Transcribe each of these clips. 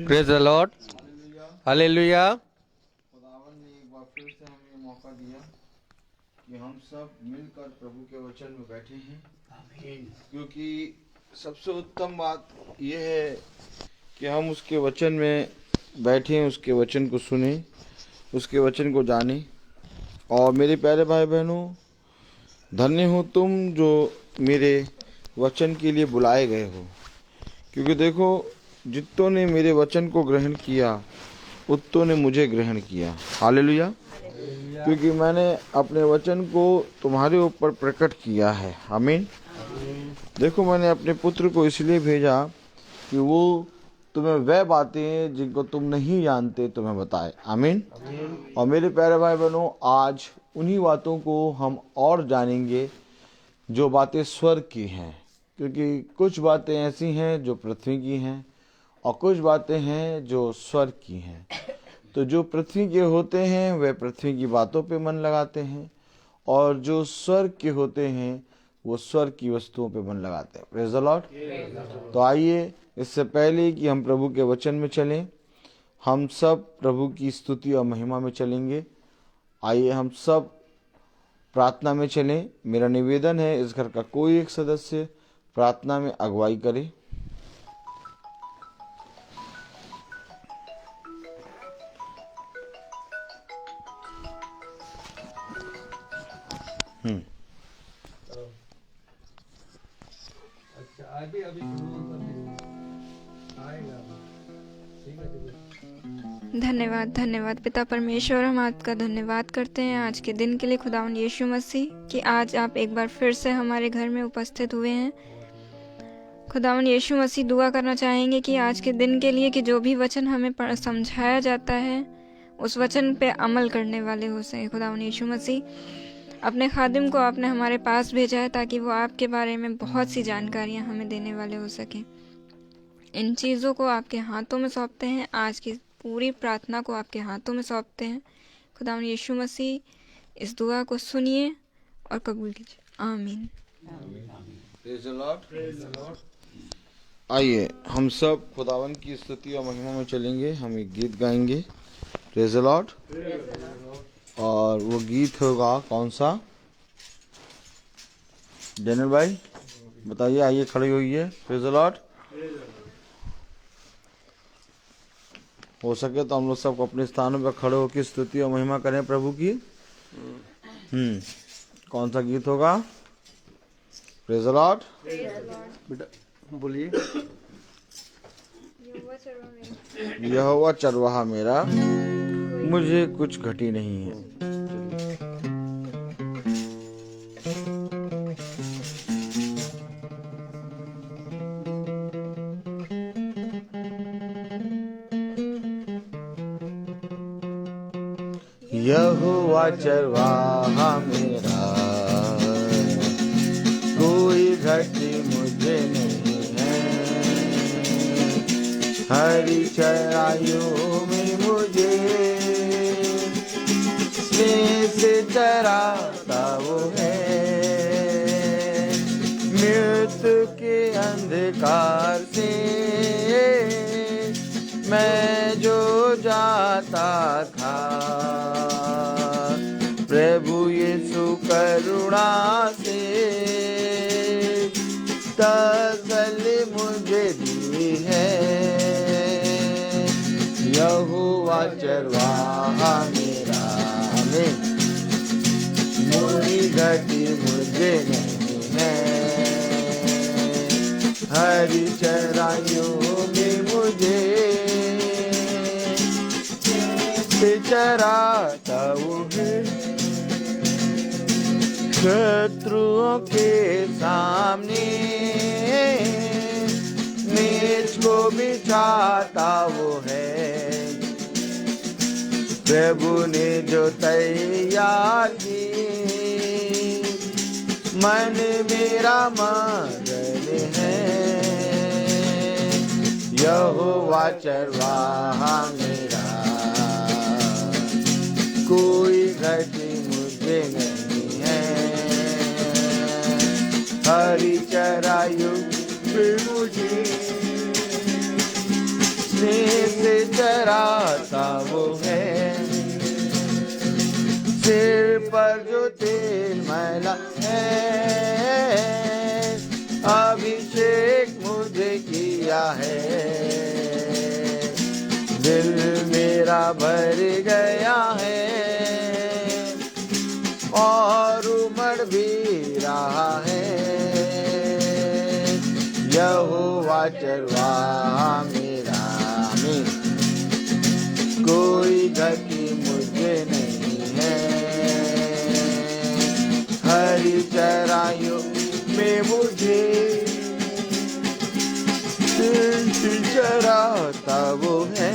Praise the Lord, hallelujah. खुदावन ने एक बार फिर से हमें मौका दिया कि हम सब मिलकर प्रभु के वचन में बैठे हैं, क्योंकि सबसे उत्तम बात यह है कि हम उसके वचन में बैठें, उसके वचन को सुने, उसके वचन को जाने। और मेरे प्यारे भाई बहनों, धन्य हो तुम जो मेरे वचन के लिए बुलाए गए हो, क्योंकि देखो, जितनों ने मेरे वचन को ग्रहण किया उतनों ने मुझे ग्रहण किया। हालेलुया। क्योंकि मैंने अपने वचन को तुम्हारे ऊपर प्रकट किया है। आमीन। देखो, मैंने अपने पुत्र को इसलिए भेजा कि वो तुम्हें वह बातें जिनको तुम नहीं जानते तुम्हें बताए। आमीन। और मेरे प्यारे भाई बहनों, आज उन्हीं बातों को हम और जानेंगे जो बातें स्वर्ग की हैं, क्योंकि कुछ बातें ऐसी हैं जो पृथ्वी की हैं और कुछ बातें हैं जो स्वर्ग की हैं। तो जो पृथ्वी के होते हैं वे पृथ्वी की बातों पे मन लगाते हैं, और जो स्वर्ग के होते हैं वो स्वर्ग की वस्तुओं पे मन लगाते हैं। Praise the Lord. तो आइए, इससे पहले कि हम प्रभु के वचन में चलें, हम सब प्रभु की स्तुति और महिमा में चलेंगे। आइए हम सब प्रार्थना में चलें। मेरा निवेदन है, इस घर का कोई एक सदस्य प्रार्थना में अगुवाई करे। धन्यवाद धन्यवाद पिता परमेश्वर, हम आपका धन्यवाद करते हैं आज के दिन के लिए खुदावन यीशु मसीह, कि आज आप एक बार फिर से हमारे घर में उपस्थित हुए हैं। खुदावन यीशु मसीह, दुआ करना चाहेंगे कि आज के दिन के लिए कि जो भी वचन हमें समझाया जाता है उस वचन पे अमल करने वाले हो सके। खुदावन यीशु मसीह, अपने खादिम को आपने हमारे पास भेजा है ताकि वो आपके बारे में बहुत सी जानकारियाँ हमें देने वाले हो सकें। इन चीज़ों को आपके हाथों में सौंपते हैं, आज की पूरी प्रार्थना को आपके हाथों में सौंपते हैं। खुदावन यीशु मसीह, इस दुआ को सुनिए और कबूल कीजिए। आमीन। Praise the Lord. आइए हम सब खुदावन की स्तुति और महिमा में चलेंगे। हम एक गीत गाएंगे, प्रेज़ द लॉर्ड। और वो गीत होगा कौन सा? डेनियल भाई बताइए। आइए खड़े होइए। Praise the Lord. हो सके तो हम लोग सबको अपने स्थानों पर खड़े होकर स्तुति और महिमा करें प्रभु की। कौन सा गीत होगा? Praise the Lord. बेटा बोलिए। यहोवा चरवाहा मेरा, मुझे कुछ घटी नहीं है। यहोवा चरवाहा मेरा, कोई घटी मुझे नहीं है। हरी चराइयों में मुझे स्नेह से चराता वो है। मृत्यु के अंधकार से मैं जो जाता था, प्रभु यीशु करुणा से तसल्ली मुझे दी है। यहोवा चरवाहा मेरा, में मोरी घटी मुझे नहीं है। हरी चराइयों में मुझे चराता वो है। शत्रुओं के सामने मेज को बिछाता वो है। प्रभु ने जो तैयार की, मन मेरा मगन है। यहोवा चरवाहा मेरा, कोई घटी मुझे नहीं है। हरी चराइयों में मुझे से चराता वो है, सिर पर जो तेल मैला है, अभिषेक मुझे किया है। दिल मेरा भर गया है और उमड़ भी रहा है। यहोवा चरवाहा मेरा, में कोई गति मुझे नहीं है। हरी चराइयों में मुझे चराता वो है।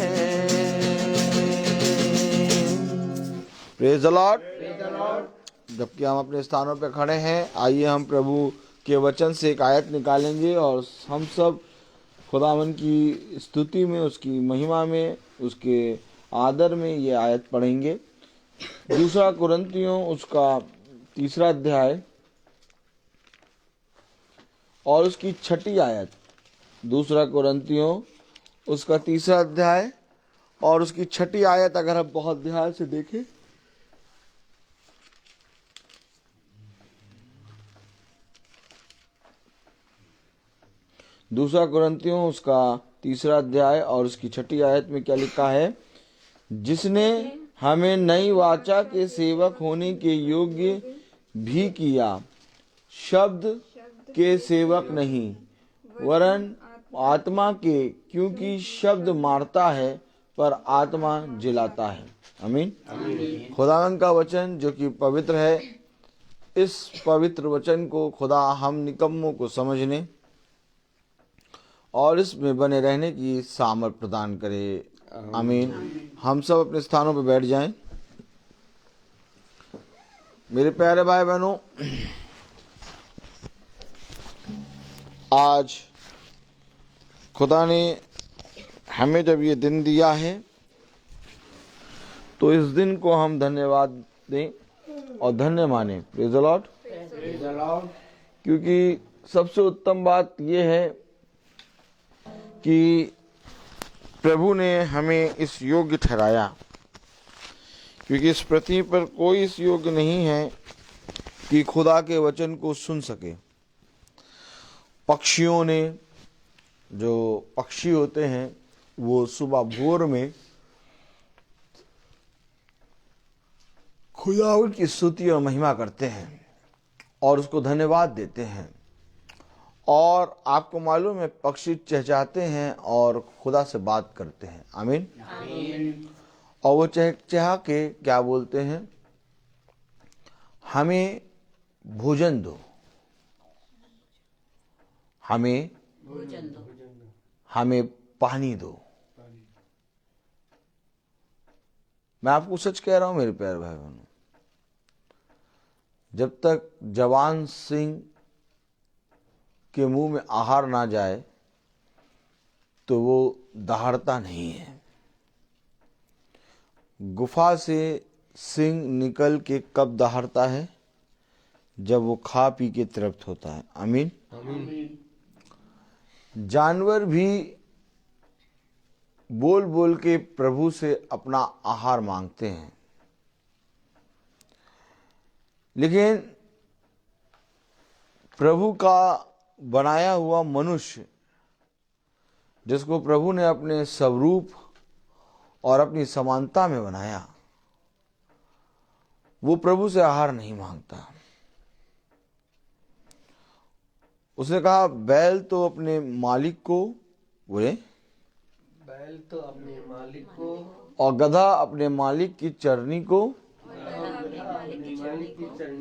Praise the Lord. जबकि हम अपने स्थानों पर खड़े हैं, आइए हम प्रभु के वचन से एक आयत निकालेंगे और हम सब खुदावन की स्तुति में, उसकी महिमा में, उसके आदर में ये आयत पढ़ेंगे। दूसरा कुरिन्थियों उसका 3 अध्याय और उसकी 6 आयत। दूसरा कुरिन्थियों उसका 3 अध्याय और उसकी 6 आयत अगर हम बहुत ध्यान से देखें, दूसरा कुरिन्थियों उसका 3 अध्याय और उसकी 6 आयत में क्या लिखा है? जिसने हमें नई वाचा के सेवक होने के योग्य भी किया, शब्द के सेवक नहीं वरन आत्मा के, क्योंकि शब्द मारता है पर आत्मा जिलाता है। आमीन। खुदावंद का वचन जो कि पवित्र है, इस पवित्र वचन को खुदा हम निकम्मों को समझने और इसमें बने रहने की सामर्थ प्रदान करे। आमीन। हम सब अपने स्थानों पर बैठ जाएं। मेरे प्यारे भाई बहनों, आज खुदा ने हमें जब ये दिन दिया है तो इस दिन को हम धन्यवाद दें और धन्य माने। Praise the Lord. क्योंकि सबसे उत्तम बात यह है कि प्रभु ने हमें इस योग्य ठहराया, क्योंकि इस पृथ्वी पर कोई इस योग्य नहीं है कि खुदा के वचन को सुन सके। पक्षियों ने, जो पक्षी होते हैं, वो सुबह भोर में खुदा की स्तुति और महिमा करते हैं और उसको धन्यवाद देते हैं। और आपको मालूम है, पक्षी चहचहाते हैं और खुदा से बात करते हैं। आमीन। और वो चहचहा के क्या बोलते हैं? हमें भोजन दो, हमें हमें पानी दो। मैं आपको सच कह रहा हूं मेरे प्यारे भाई बहनों, जब तक जवान सिंह के मुंह में आहार ना जाए तो वो दहाड़ता नहीं है। गुफा से सिंह निकल के कब दहाड़ता है? जब वो खा पी के तृप्त होता है। आमीन। जानवर भी बोल बोल के प्रभु से अपना आहार मांगते हैं, लेकिन प्रभु का बनाया हुआ मनुष्य, जिसको प्रभु ने अपने स्वरूप और अपनी समानता में बनाया, वो प्रभु से आहार नहीं मांगता। उसने कहा, बैल तो अपने मालिक को, बोले बैल तो अपने मालिक को और गधा अपने मालिक की चरनी को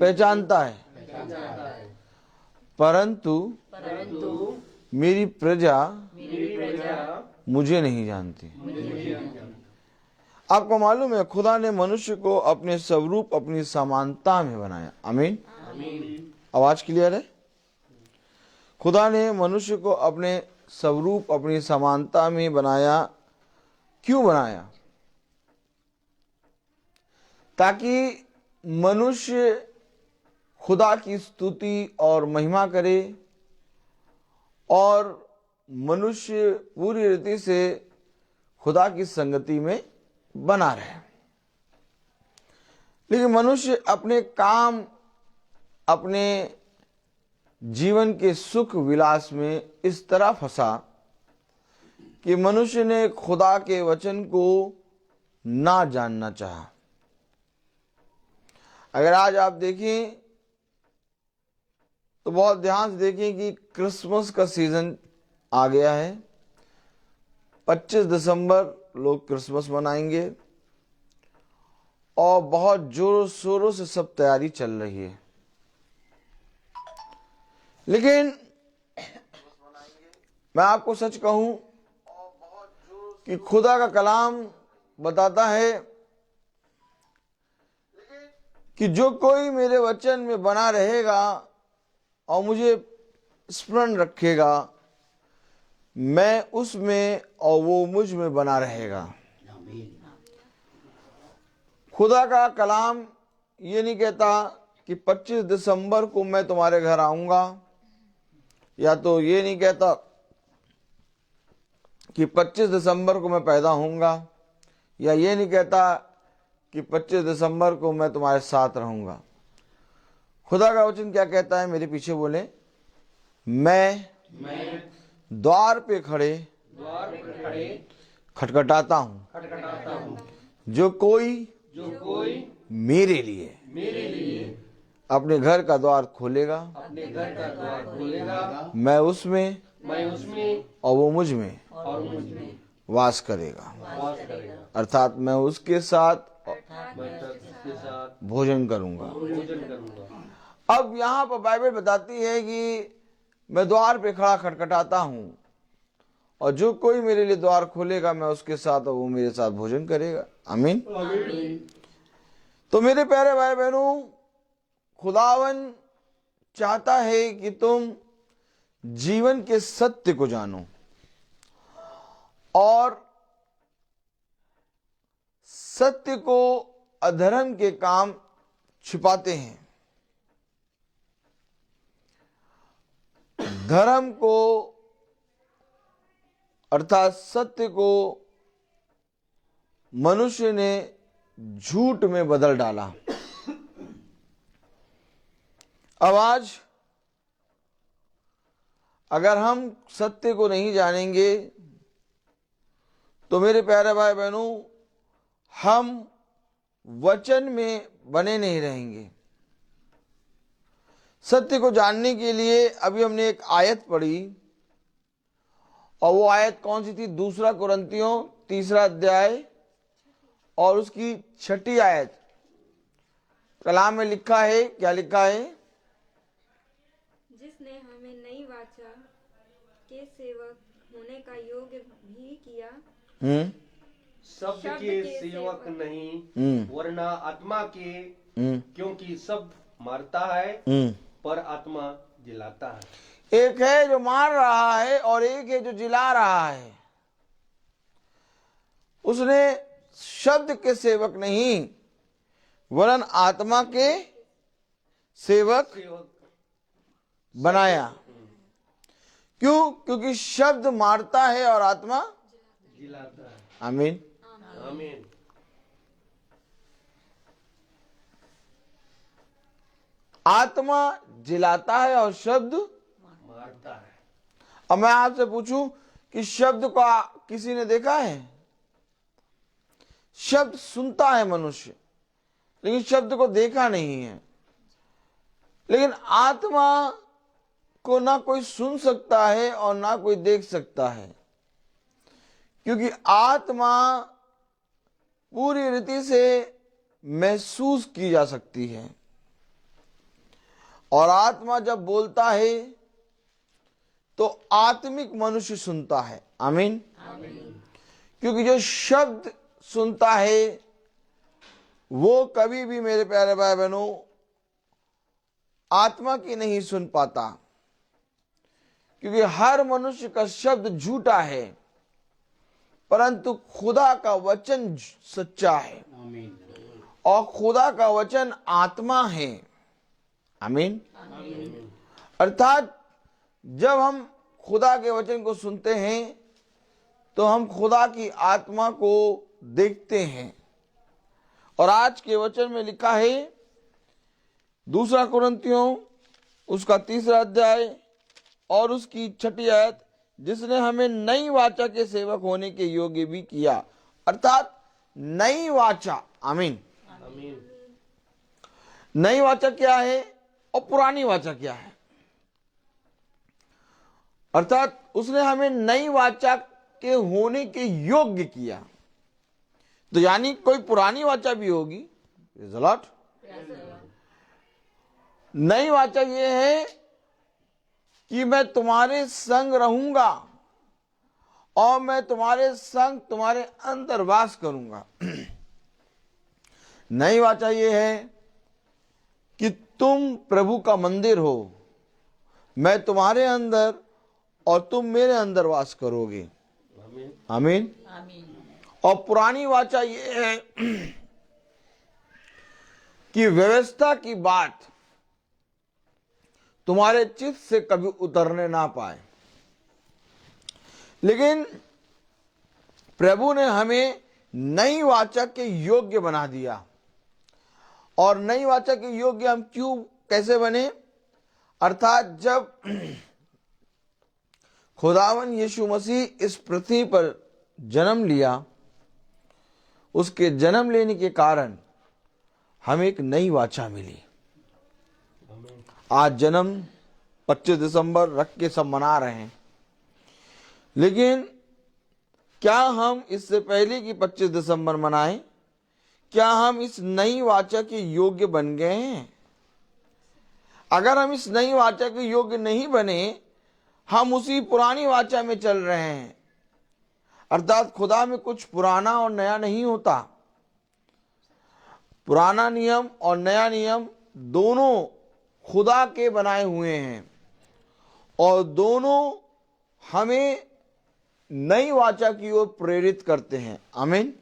पहचानता है, परंतु मेरी प्रजा मुझे नहीं जानती। आपको मालूम है, खुदा ने मनुष्य को अपने स्वरूप, अपनी समानता में बनाया। आमीन। आवाज क्लियर है? खुदा ने मनुष्य को अपने स्वरूप, अपनी समानता में बनाया। क्यों बनाया? ताकि मनुष्य खुदा की स्तुति और महिमा करे और मनुष्य पूरी रीति से खुदा की संगति में बना रहे। लेकिन मनुष्य अपने काम, अपने जीवन के सुख विलास में इस तरह फंसा कि मनुष्य ने खुदा के वचन को ना जानना चाहा। अगर आज आप देखें तो बहुत ध्यान से देखें कि क्रिसमस का सीजन आ गया है। 25 दिसंबर लोग क्रिसमस मनाएंगे और बहुत जोरों शोरों से सब तैयारी चल रही है। लेकिन मैं आपको सच कहूं कि खुदा का कलाम बताता है कि जो कोई मेरे वचन में बना रहेगा और मुझे स्मरण रखेगा, मैं उसमें और वो मुझ में बना रहेगा। खुदा का कलाम ये नहीं कहता कि 25 दिसंबर को मैं तुम्हारे घर आऊंगा, या तो ये नहीं कहता कि 25 दिसंबर को मैं पैदा होऊंगा, या ये नहीं कहता कि 25 दिसंबर को मैं तुम्हारे साथ रहूंगा। खुदा का वचन क्या कहता है? मेरे पीछे बोले, मैं द्वार पे खड़े खटखटाता हूं, जो कोई मेरे लिए अपने घर का द्वार खोलेगा, मैं उसमें और वो मुझ में वास करेगा। अर्थात मैं उसके साथ भोजन करूंगा। अब यहाँ पर बाइबल बताती है कि मैं द्वार पे खड़ा खटखटाता हूं और जो कोई मेरे लिए द्वार खोलेगा, मैं उसके साथ और वो मेरे साथ भोजन करेगा। आमीन। तो मेरे प्यारे भाई बहनों, खुदावन चाहता है कि तुम जीवन के सत्य को जानो, और सत्य को अधर्म के काम छिपाते हैं। धर्म को अर्थात सत्य को मनुष्य ने झूठ में बदल डाला। अब आज अगर हम सत्य को नहीं जानेंगे तो मेरे प्यारे भाई बहनों, हम वचन में बने नहीं रहेंगे। सत्य को जानने के लिए अभी हमने एक आयत पढ़ी, और वो आयत कौन सी थी? 2 कुरिन्थियों 3 अध्याय और उसकी 6 आयत। कलाम में लिखा है, क्या लिखा है? जिसने हमें नई वाचा के सेवक होने का योग्य भी किया, शब्द के सेवक नहीं वरना आत्मा के, क्योंकि शब्द मारता है पर आत्मा जिलाता है। एक है जो मार रहा है और एक है जो जिला रहा है। उसने शब्द के सेवक नहीं वरन आत्मा के सेवक बनाया। क्यों? क्योंकि शब्द मारता है और आत्मा जिलाता है। आमीन। आमीन। आत्मा जिलाता है और शब्द मारता है। अब मैं आपसे पूछूं कि शब्द को किसी ने देखा है? शब्द सुनता है मनुष्य, लेकिन शब्द को देखा नहीं है। लेकिन आत्मा को ना कोई सुन सकता है और ना कोई देख सकता है, क्योंकि आत्मा पूरी रीति से महसूस की जा सकती है। और आत्मा जब बोलता है तो आत्मिक मनुष्य सुनता है। आमीन। क्योंकि जो शब्द सुनता है वो कभी भी, मेरे प्यारे भाई बहनों, आत्मा की नहीं सुन पाता, क्योंकि हर मनुष्य का शब्द झूठा है, परंतु खुदा का वचन सच्चा है। और खुदा का वचन आत्मा है। आमीन। अर्थात जब हम खुदा के वचन को सुनते हैं तो हम खुदा की आत्मा को देखते हैं। और आज के वचन में लिखा है 2 कुरिन्थियों उसका 3 अध्याय और उसकी 6 आयत, जिसने हमें नई वाचा के सेवक होने के योग्य भी किया। अर्थात नई वाचा, आमीन। आमीन। नई वाचा क्या है और पुरानी वाचा क्या है? अर्थात उसने हमें नई वाचा के होने के योग्य किया। तो यानी कोई पुरानी वाचा भी होगी। नई वाचा ये है कि मैं तुम्हारे संग रहूंगा और मैं तुम्हारे संग तुम्हारे अंदर वास करूंगा। नई वाचा ये है कि तुम प्रभु का मंदिर हो, मैं तुम्हारे अंदर और तुम मेरे अंदर वास करोगे। आमीन। और पुरानी वाचा ये है कि व्यवस्था की बात तुम्हारे चित्त से कभी उतरने ना पाए। लेकिन प्रभु ने हमें नई वाचा के योग्य बना दिया। और नई वाचा के योग्य हम क्यों, कैसे बने? अर्थात जब खुदावन यीशु मसीह इस पृथ्वी पर जन्म लिया, उसके जन्म लेने के कारण हमें एक नई वाचा मिली। आज जन्म 25 दिसंबर रख के सब मना रहे हैं, लेकिन क्या हम इससे पहले कि 25 दिसंबर मनाएं, क्या हम इस नई वाचा के योग्य बन गए हैं? अगर हम इस नई वाचा के योग्य नहीं बने, हम उसी पुरानी वाचा में चल रहे हैं। अर्थात खुदा में कुछ पुराना और नया नहीं होता। पुराना नियम और नया नियम दोनों खुदा के बनाए हुए हैं और दोनों हमें नई वाचा की ओर प्रेरित करते हैं। आमीन।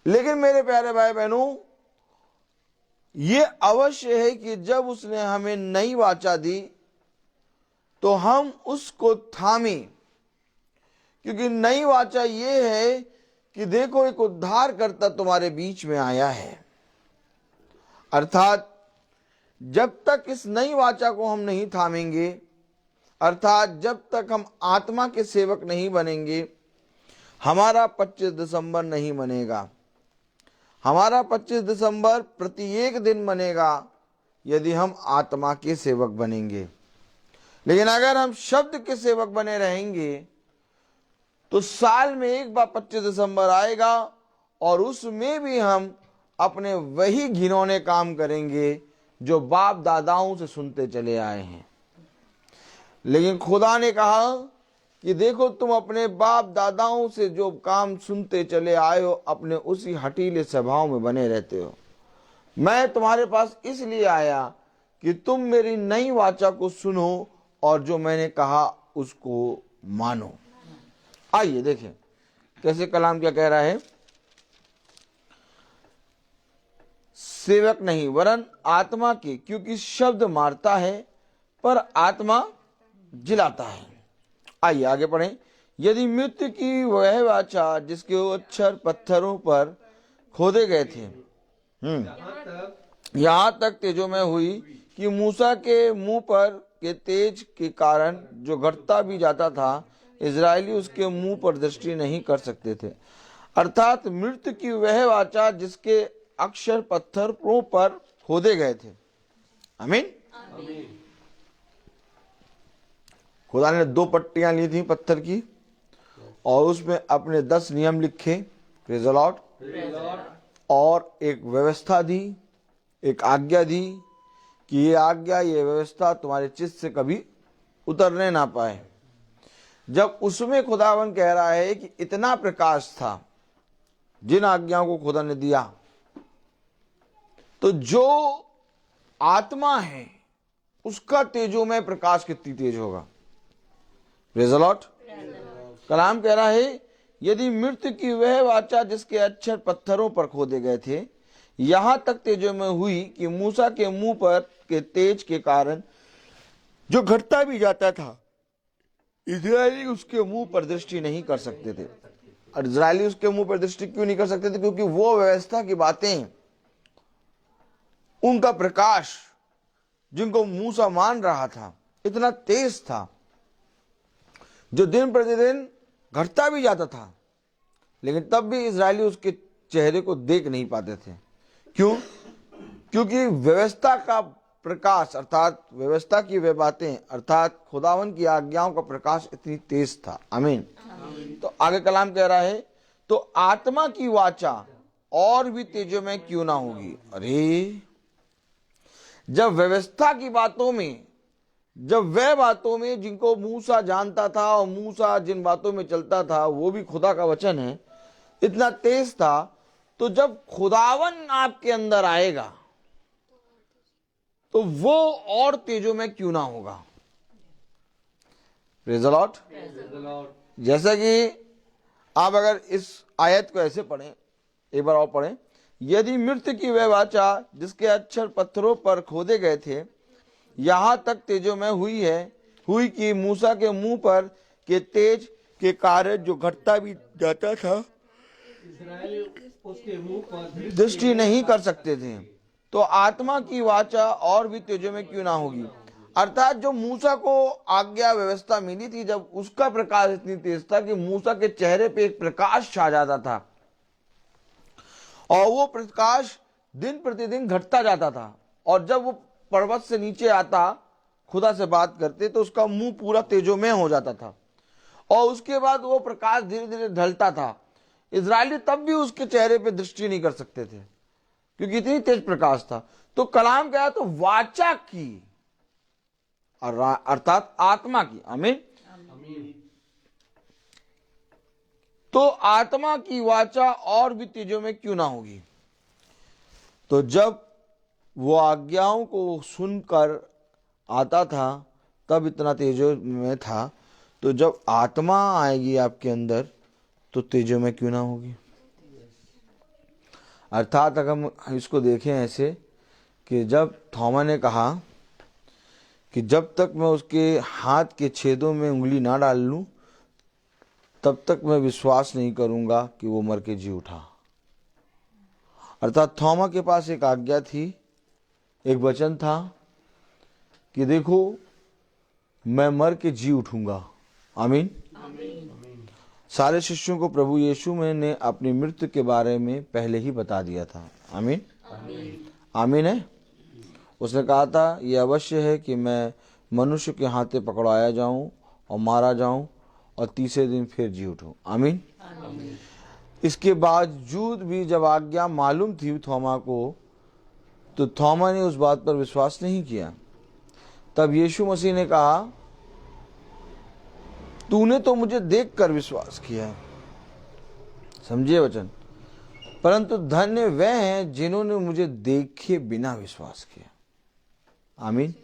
लेकिन मेरे प्यारे भाई बहनों, ये अवश्य है कि जब उसने हमें नई वाचा दी तो हम उसको थामें, क्योंकि नई वाचा ये है कि देखो एक उद्धारकर्ता तुम्हारे बीच में आया है। अर्थात जब तक इस नई वाचा को हम नहीं थामेंगे, अर्थात जब तक हम आत्मा के सेवक नहीं बनेंगे, हमारा 25 दिसंबर नहीं मनेगा। हमारा 25 दिसंबर प्रत्येक दिन मनेगा यदि हम आत्मा के सेवक बनेंगे। लेकिन अगर हम शब्द के सेवक बने रहेंगे तो साल में एक बार 25 दिसंबर आएगा और उसमें भी हम अपने वही घिनौने काम करेंगे जो बाप दादाओं से सुनते चले आए हैं। लेकिन खुदा ने कहा कि देखो तुम अपने बाप दादाओं से जो काम सुनते चले आए हो, अपने उसी हठीले स्वभाव में बने रहते हो। मैं तुम्हारे पास इसलिए आया कि तुम मेरी नई वाचा को सुनो और जो मैंने कहा उसको मानो। आइए देखें कैसे कलाम क्या कह रहा है। सेवक नहीं वरन आत्मा के, क्योंकि शब्द मारता है पर आत्मा जिलाता है। आइए आगे पढ़ें। यदि मृत्यु की वह वाचा जिसके अक्षर पत्थरों पर खोदे गए थे, यहाँ तक तेजोमय हुई कि मूसा के मुंह पर के तेज के कारण जो घटता भी जाता था, इजरायली उसके मुंह पर दृष्टि नहीं कर सकते थे। अर्थात मृत्यु की वह वाचा जिसके अक्षर पत्थरों पर खोदे गए थे। आमीन। खुदा ने 2 पट्टियां ली थी पत्थर की और उसमें अपने 10 नियम लिखे, प्रेज़ द लॉर्ड, और एक व्यवस्था दी, एक आज्ञा दी कि ये आज्ञा, ये व्यवस्था तुम्हारे चित्त से कभी उतरने ना पाए। जब उसमें खुदावन कह रहा है कि इतना प्रकाश था जिन आज्ञाओं को खुदा ने दिया, तो जो आत्मा है उसका तेजोमय प्रकाश कितनी तेज होगा। Praise the Lord. कलाम कह रहा है यदि मृत्यु की वह वाचा जिसके अक्षर पत्थरों पर खोदे गए थे, यहां तक तेजोमय हुई कि मूसा के मुंह पर के तेज के कारण जो घटता भी जाता था, इजरायली उसके मुंह पर दृष्टि नहीं कर सकते थे। और इजरायली उसके मुंह पर दृष्टि क्यों नहीं कर सकते थे? क्योंकि वो व्यवस्था की बातें, उनका प्रकाश जिनको मूसा मान रहा था इतना तेज था, जो दिन प्रतिदिन घटता भी जाता था, लेकिन तब भी इजरायली उसके चेहरे को देख नहीं पाते थे। क्यों? क्योंकि व्यवस्था का प्रकाश अर्थात व्यवस्था की वे बातें अर्थात खुदावन की आज्ञाओं का प्रकाश इतनी तेज था। आमीन। तो आगे कलाम कह रहा है, तो आत्मा की वाचा और भी तेजों में क्यों ना होगी। अरे, जब व्यवस्था की बातों में, जब वह बातों में जिनको मूसा जानता था और मूसा जिन बातों में चलता था वो भी खुदा का वचन है, इतना तेज था, तो जब खुदावन आपके अंदर आएगा तो वो और तेजों में क्यों ना होगा। Praise the Lord. जैसा कि आप अगर इस आयत को ऐसे पढ़ें, एक बार और पढ़ें, यदि मृत्यु की वह वाचा जिसके अक्षर पत्थरों पर खोदे गए थे यहां तक तेजों में हुई कि मूसा के मुंह पर के तेज के कारण जो घटता भी जाता था इजराइली उसके मुंह पर दृष्टि नहीं कर सकते थे, तो आत्मा की वाचा और भी तेजों में क्यों ना होगी। अर्थात जो मूसा को आज्ञा व्यवस्था मिली थी, जब उसका प्रकाश इतनी तेज था कि मूसा के चेहरे पे एक प्रकाश छा जाता था और वो प्रकाश दिन प्रतिदिन घटता जाता था, और जब वो पर्वत से नीचे आता खुदा से बात करते तो उसका मुंह पूरा तेजों में हो जाता था, और उसके बाद वो प्रकाश धीरे धीरे ढलता था। इजरायली तब भी उसके चेहरे पे दृष्टि नहीं कर सकते थे क्योंकि इतनी तेज प्रकाश था। तो कलाम क्या है, तो वाचा की अर्थात आत्मा की। आमीन। तो आत्मा की वाचा और भी तेजों में क्यों ना होगी। तो जब वो आज्ञाओं को सुनकर आता था तब इतना तेजों में था, तो जब आत्मा आएगी आपके अंदर तो तेजों में क्यों ना होगी। अर्थात अगर हम इसको देखें ऐसे कि जब थोमा ने कहा कि जब तक मैं उसके हाथ के छेदों में उंगली ना डाल लूं तब तक मैं विश्वास नहीं करूंगा कि वो मर के जी उठा। अर्थात थोमा के पास एक आज्ञा थी, एक वचन था कि देखो मैं मर के जी उठूंगा। आमीन। सारे शिष्यों को प्रभु यीशु ने अपनी मृत्यु के बारे में पहले ही बता दिया था। आमीन। आमीन है। उसने कहा था यह अवश्य है कि मैं मनुष्य के हाथे पकड़ाया जाऊं और मारा जाऊं और तीसरे दिन फिर जी उठूं। आमीन। इसके बावजूद भी जब आज्ञा मालूम थी थोमा को, तो थोमा ने उस बात पर विश्वास नहीं किया। तब यीशु मसीह ने कहा तूने तो मुझे देखकर विश्वास किया। समझिए वचन। परंतु धन्य वे हैं जिन्होंने मुझे देखे बिना विश्वास किया। आमीन।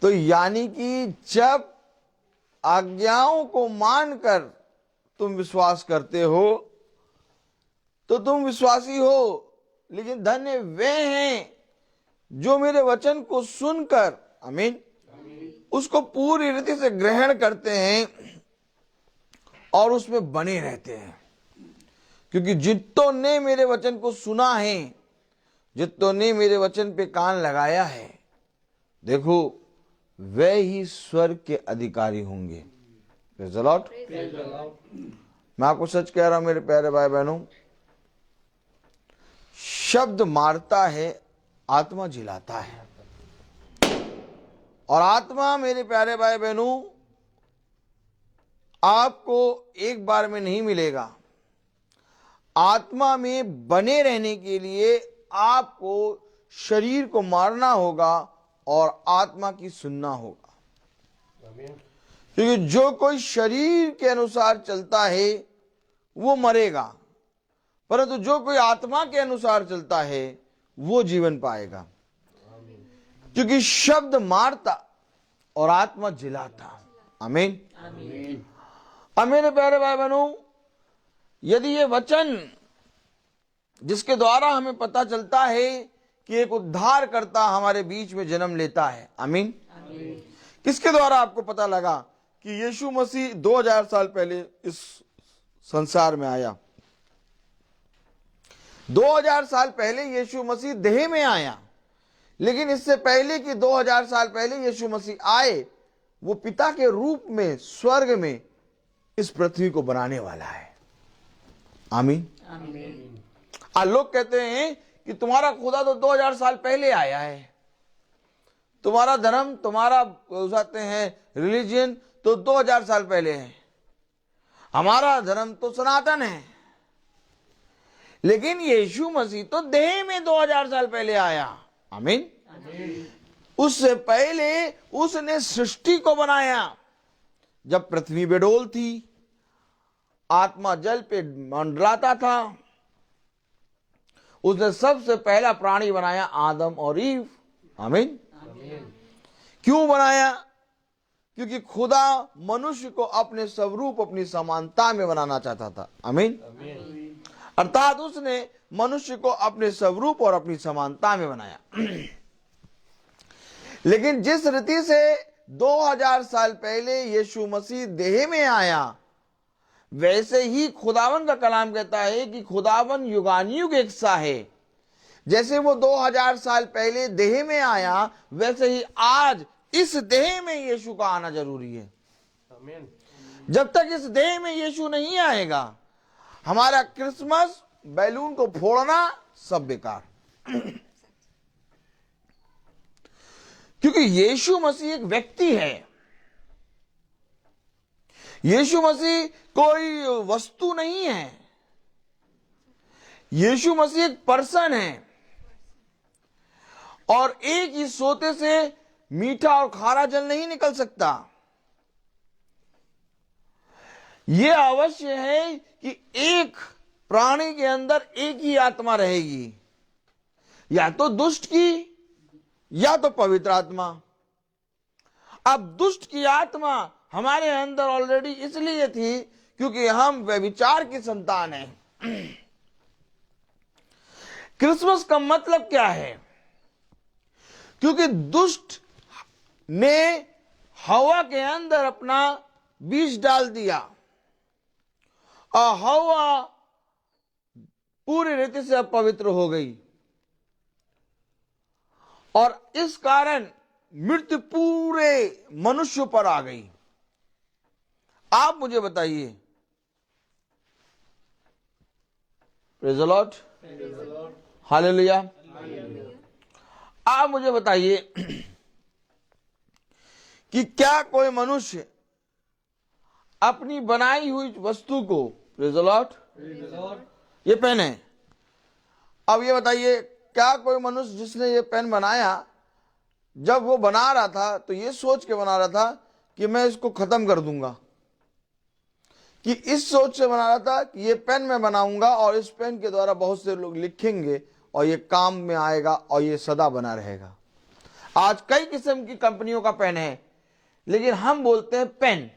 तो यानी कि जब आज्ञाओं को मानकर तुम विश्वास करते हो तो तुम विश्वासी हो, लेकिन धन्य वे हैं जो मेरे वचन को सुनकर, आमीन, उसको पूरी रीति से ग्रहण करते हैं और उसमें बने रहते हैं। क्योंकि जितनों ने मेरे वचन को सुना है, जितनों ने मेरे वचन पे कान लगाया है, देखो वे ही स्वर्ग के अधिकारी होंगे। Praise the Lord. मैं आपको सच कह रहा हूं मेरे प्यारे भाई बहनों, शब्द मारता है, आत्मा जिलाता है। और आत्मा मेरे प्यारे भाई बहनों आपको एक बार में नहीं मिलेगा। आत्मा में बने रहने के लिए आपको शरीर को मारना होगा और आत्मा की सुनना होगा। क्योंकि जो कोई शरीर के अनुसार चलता है वो मरेगा, परंतु जो कोई आत्मा के अनुसार चलता है वो जीवन पाएगा। क्योंकि शब्द मारता और आत्मा जिलाता। आमीन। अब मेरे प्यारे भाई बहनों, यदि ये वचन जिसके द्वारा हमें पता चलता है कि एक उद्धार करता हमारे बीच में जन्म लेता है। आमीन। किसके द्वारा आपको पता लगा कि यीशु मसीह 2000 साल पहले इस संसार में आया। 2000 साल पहले यीशु मसीह देह में आया, लेकिन इससे पहले कि 2000 साल पहले यीशु मसीह आए, वो पिता के रूप में स्वर्ग में इस पृथ्वी को बनाने वाला है। आमीन। लोग कहते हैं कि तुम्हारा खुदा तो 2000 साल पहले आया है, तुम्हारा धर्म, तुम्हारा कहते हैं रिलीजन तो 2000 साल पहले है, हमारा धर्म तो सनातन है। लेकिन यीशु मसीह तो देह में 2000 साल पहले आया। आमीन। उससे पहले उसने सृष्टि को बनाया। जब पृथ्वी बेडोल थी, आत्मा जल पे मंडराता था, उसने सबसे पहला प्राणी बनाया आदम और ईव। आमीन। क्यों बनाया? क्योंकि खुदा मनुष्य को अपने स्वरूप, अपनी समानता में बनाना चाहता था। आमीन। अर्थात उसने मनुष्य को अपने स्वरूप और अपनी समानता में बनाया। लेकिन जिस रीति से 2000 साल पहले यीशु मसीह देह में आया, वैसे ही खुदावन का कलाम कहता है कि खुदावन युगानुयुग एक सा है। जैसे वो 2000 साल पहले देह में आया, वैसे ही आज इस देह में यीशु का आना जरूरी है। जब तक इस देह में यीशु नहीं आएगा, हमारा क्रिसमस बैलून को फोड़ना सब बेकार। क्योंकि यीशु मसीह एक व्यक्ति है। यीशु मसीह कोई वस्तु नहीं है। यीशु मसीह एक पर्सन है। और एक ही सोते से मीठा और खारा जल नहीं निकल सकता। यह अवश्य है कि एक प्राणी के अंदर एक ही आत्मा रहेगी, या तो दुष्ट की या तो पवित्र आत्मा। अब दुष्ट की आत्मा हमारे अंदर ऑलरेडी इसलिए थी क्योंकि हम व्यभिचार की संतान हैं। क्रिसमस का मतलब क्या है? क्योंकि दुष्ट ने हवा के अंदर अपना बीज डाल दिया और हवा पूरी रीति से अपवित्र हो गई, और इस कारण मृत्यु पूरे मनुष्य पर आ गई। आप मुझे बताइए, प्रेज़ द लॉर्ड, हालेलुया। आप मुझे बताइए कि क्या कोई मनुष्य अपनी बनाई हुई वस्तु को, प्रेज़ द लॉर्ड, ये पेन है, अब ये बताइए, क्या कोई मनुष्य जिसने ये पेन बनाया, जब वो बना रहा था तो ये सोच के बना रहा था कि मैं इसको खत्म कर दूंगा, कि इस सोच से बना रहा था कि ये पेन मैं बनाऊंगा और इस पेन के द्वारा बहुत से लोग लिखेंगे और ये काम में आएगा और ये सदा बना रहेगा। आज कई किस्म की कंपनियों का पेन है, लेकिन हम बोलते हैं पेन।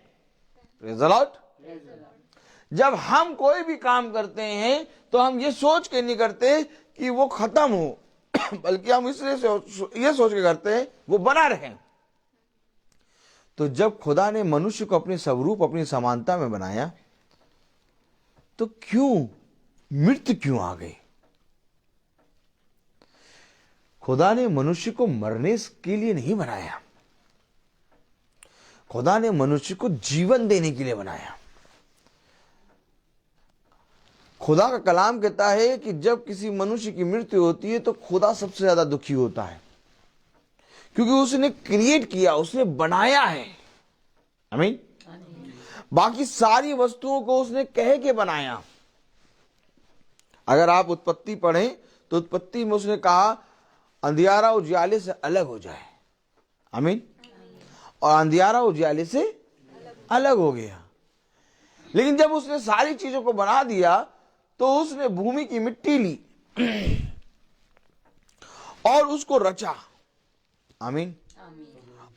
Praise the Lord. जब हम कोई भी काम करते हैं तो हम ये सोच के नहीं करते कि वो खत्म हो, बल्कि हम इसलिए ये सोच के करते हैं वो बना रहे। तो जब खुदा ने मनुष्य को अपने स्वरूप, अपनी समानता में बनाया, तो क्यों मृत्यु क्यों आ गई? खुदा ने मनुष्य को मरने के लिए नहीं बनाया, खुदा ने मनुष्य को जीवन देने के लिए बनाया। खुदा का कलाम कहता है कि जब किसी मनुष्य की मृत्यु होती है तो खुदा सबसे ज्यादा दुखी होता है, क्योंकि उसने क्रिएट किया, उसने बनाया है। आमीन। बाकी सारी वस्तुओं को उसने कह के बनाया। अगर आप उत्पत्ति पढ़ें तो उत्पत्ति में उसने कहा अंधियारा उजियाले से अलग हो जाए। आमीन। और अंधियारा उजियाले से अलग हो गया। लेकिन जब उसने सारी चीजों को बना दिया तो उसने भूमि की मिट्टी ली और उसको रचा। आमीन।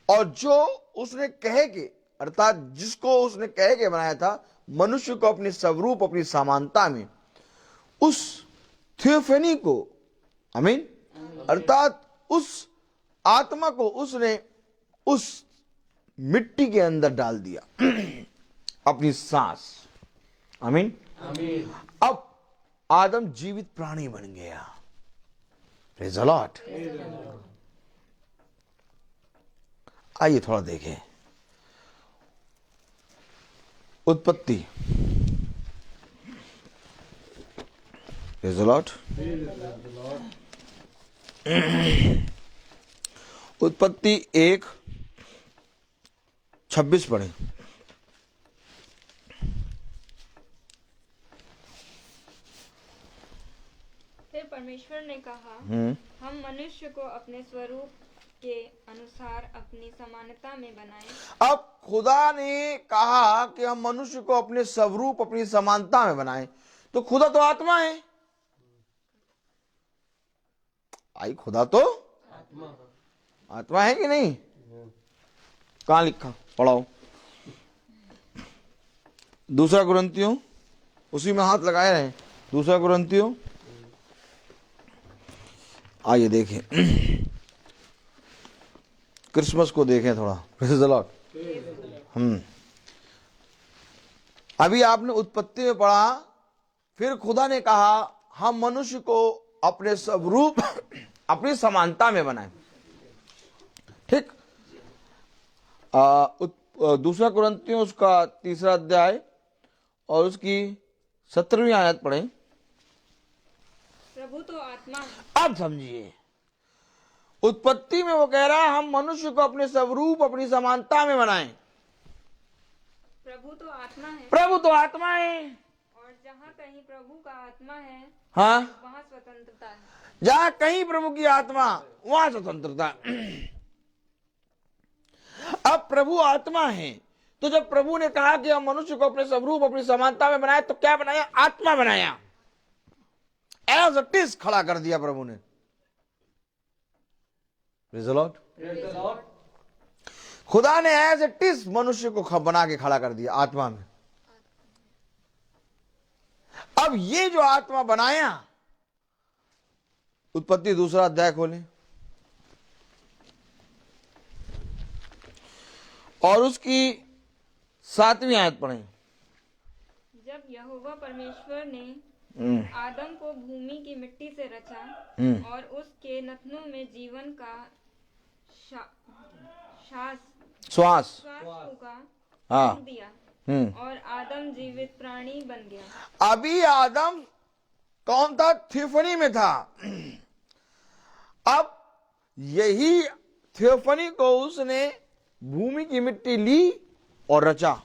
और जो उसने कह के, अर्थात जिसको उसने कह के बनाया था, मनुष्य को अपने स्वरूप, अपनी समानता में, उस थियोफेनी को, आमीन, अर्थात उस आत्मा को उसने उस मिट्टी के अंदर डाल दिया अपनी सांस। आमीन। आमीन। अब आदम जीवित प्राणी बन गया। Praise the Lord. आइए थोड़ा देखें उत्पत्ति। Praise the Lord. उत्पत्ति 1:26 पढ़े। फिर परमेश्वर ने कहा, हम मनुष्य को अपने स्वरूप के अनुसार अपनी समानता में बनाएं। अब खुदा ने कहा कि हम मनुष्य को अपने स्वरूप अपनी समानता में बनाएं। तो खुदा तो आत्मा है। आई खुदा तो आत्मा है कि नहीं? कहां लिखा? पढ़ाओ। दूसरा कुरिन्थियों, उसी में हाथ लगाए रहे। दूसरा कुरिन्थियों, आइए देखें, क्रिसमस को देखें थोड़ा। Praise the Lord. अभी आपने उत्पत्ति में पढ़ा, फिर खुदा ने कहा हम मनुष्य को अपने स्वरूप अपनी समानता में बनाएं। ठीक। दूसरा कुरिन्थियों उसका 3 अध्याय और उसकी 17वीं आयत पढ़ें। प्रभु तो आत्मा है। अब समझिए, उत्पत्ति में वो कह रहा है हम मनुष्य को अपने स्वरूप अपनी समानता में बनाएं। प्रभु तो आत्मा है। प्रभु तो आत्मा है। और जहाँ कहीं प्रभु का आत्मा है, हाँ, वहाँ स्वतंत्रता है। जहां कहीं प्रभु की आत्मा वहां स्वतंत्रता। अब प्रभु आत्मा है, तो जब प्रभु ने कहा कि हम मनुष्य को अपने स्वरूप अपनी समानता में बनाए, तो क्या बनाया? आत्मा बनाया। एज इट इज खड़ा कर दिया प्रभु ने। Praise the Lord. खुदा ने एज इट इज मनुष्य को बना के खड़ा कर दिया आत्मा में। अब ये जो आत्मा बनाया, उत्पत्ति 2 अध्याय खोलें और उसकी 7वीं आयत पढ़ें। जब यहोवा परमेश्वर ने आदम को भूमि की मिट्टी से रचा और उसके नथनों में जीवन का श्वास फूंका, हाँ दिया और आदम जीवित प्राणी बन गया। अभी आदम कौन था? थियोफनी में था। अब यही थियोफनी को उसने भूमि की मिट्टी ली और रचा।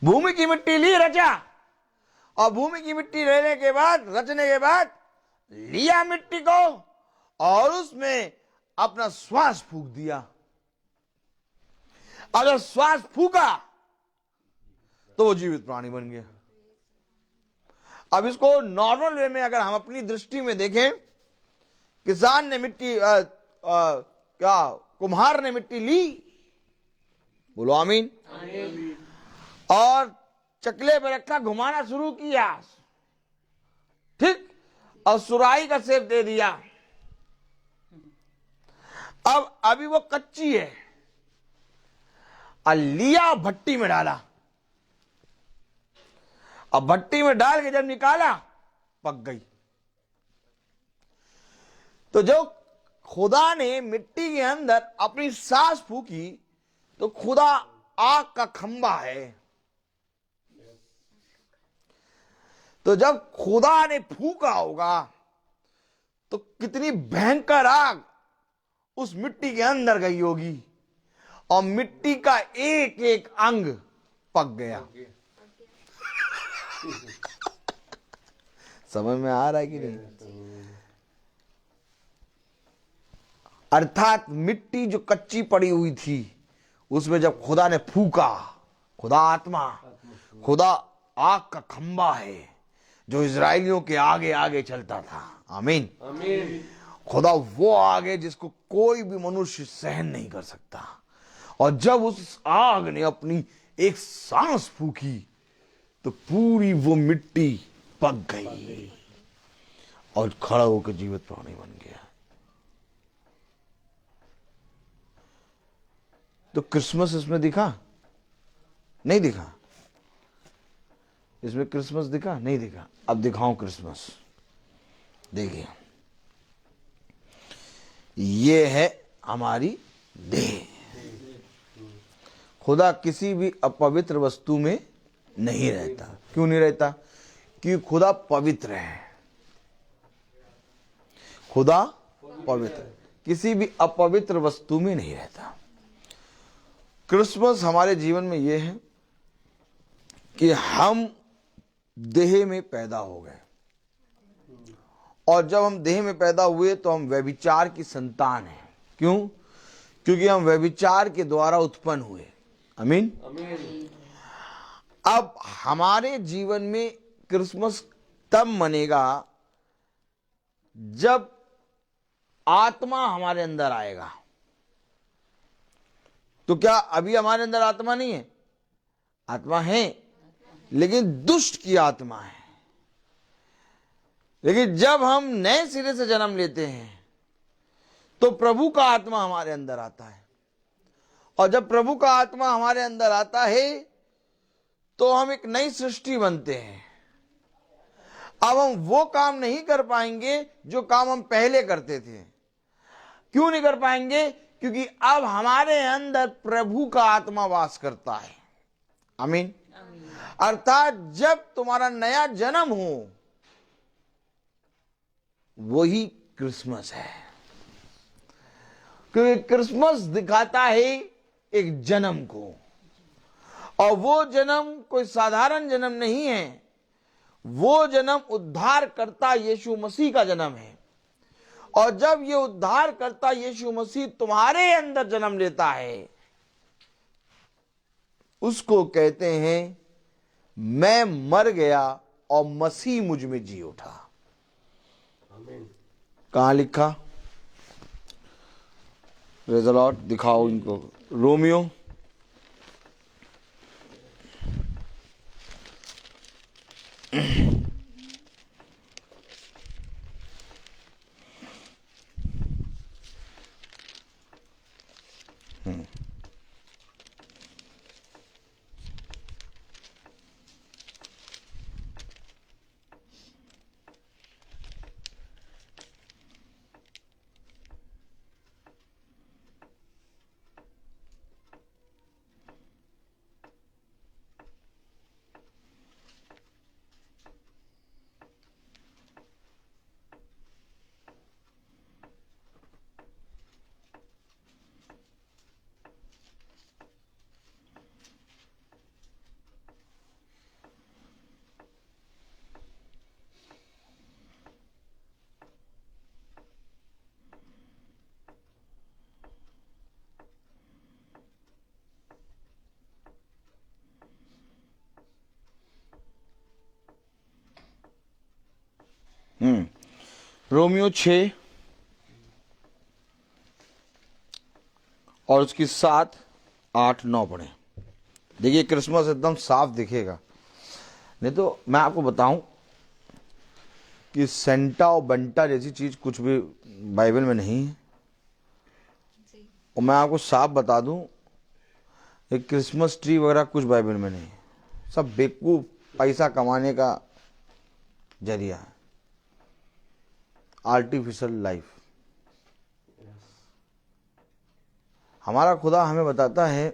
भूमि की मिट्टी ली, रचा। और भूमि की मिट्टी लेने के बाद, रचने के बाद, लिया मिट्टी को और उसमें अपना श्वास फूंक दिया। अगर श्वास फूंका तो वो जीवित प्राणी बन गया। अब इसको नॉर्मल वे में अगर हम अपनी दृष्टि में देखें, किसान ने मिट्टी कुम्हार ने मिट्टी ली, बोलो आमीन, और चकले पे रखा, घुमाना शुरू किया, ठीक, और सुराही का शेप दे दिया। अब अभी वो कच्ची है, और लिया भट्टी में डाला। अब भट्टी में डाल के जब निकाला, पक गई। तो जो खुदा ने मिट्टी के अंदर अपनी सांस फूकी, तो खुदा आग का खंबा है। तो जब खुदा ने फूका होगा तो कितनी भयंकर आग उस मिट्टी के अंदर गई होगी, और मिट्टी का एक एक अंग पक गया। समझ में आ रहा है कि नहीं? अर्थात मिट्टी जो कच्ची पड़ी हुई थी, उसमें जब खुदा ने फूका, खुदा आत्मा, खुदा आग का खंबा है जो इजराइलियों के आगे आगे चलता था। आमीन, आमीन। खुदा वो आग है जिसको कोई भी मनुष्य सहन नहीं कर सकता। और जब उस आग ने अपनी एक सांस फूकी, तो पूरी वो मिट्टी पक गई, और खड़ा होकर जीवित प्राणी बन गया। तो क्रिसमस इसमें दिखा? नहीं दिखा। इसमें क्रिसमस दिखा? नहीं दिखा। अब दिखाऊं क्रिसमस। देखिए, ये है हमारी देह। खुदा किसी भी अपवित्र वस्तु में नहीं रहता। क्यों नहीं रहता? क्योंकि खुदा पवित्र है। खुदा पवित्र, किसी भी अपवित्र वस्तु में नहीं रहता। क्रिसमस हमारे जीवन में यह है कि हम देह में पैदा हो गए, और जब हम देह में पैदा हुए तो हम व्यभिचार की संतान हैं। क्यों? क्योंकि हम व्यभिचार के द्वारा उत्पन्न हुए। आमीन। अब हमारे जीवन में क्रिसमस तब मनेगा जब आत्मा हमारे अंदर आएगा। तो क्या अभी हमारे अंदर आत्मा नहीं है? आत्मा है, लेकिन दुष्ट की आत्मा है। लेकिन जब हम नए सिरे से जन्म लेते हैं तो प्रभु का आत्मा हमारे अंदर आता है, और जब प्रभु का आत्मा हमारे अंदर आता है तो हम एक नई सृष्टि बनते हैं। अब हम वो काम नहीं कर पाएंगे जो काम हम पहले करते थे। क्यों नहीं कर पाएंगे? क्योंकि अब हमारे अंदर प्रभु का आत्मा वास करता है। आमीन। अर्थात जब तुम्हारा नया जन्म हो, वही क्रिसमस है। क्योंकि क्रिसमस दिखाता है एक जन्म को, और वो जन्म कोई साधारण जन्म नहीं है। वो जन्म उद्धारकर्ता यीशु मसीह का जन्म है। और जब ये उद्धारकर्ता यीशु मसीह तुम्हारे अंदर जन्म लेता है, उसको कहते हैं मैं मर गया और मसीह मुझ में जी उठा। कहां लिखा? Praise the Lord. दिखाओ इनको। रोमियो रोमियो 6 और उसकी 7, 8, 9 पढ़े। देखिए क्रिसमस एकदम साफ दिखेगा। नहीं तो मैं आपको बताऊं कि सेंटा और बंटा जैसी चीज कुछ भी बाइबल में नहीं है। और मैं आपको साफ बता दूं, एक क्रिसमस ट्री वगैरह कुछ बाइबल में नहीं है। सब बेवकूफ पैसा कमाने का जरिया है, आर्टिफिशियल लाइफ। हमारा खुदा हमें बताता है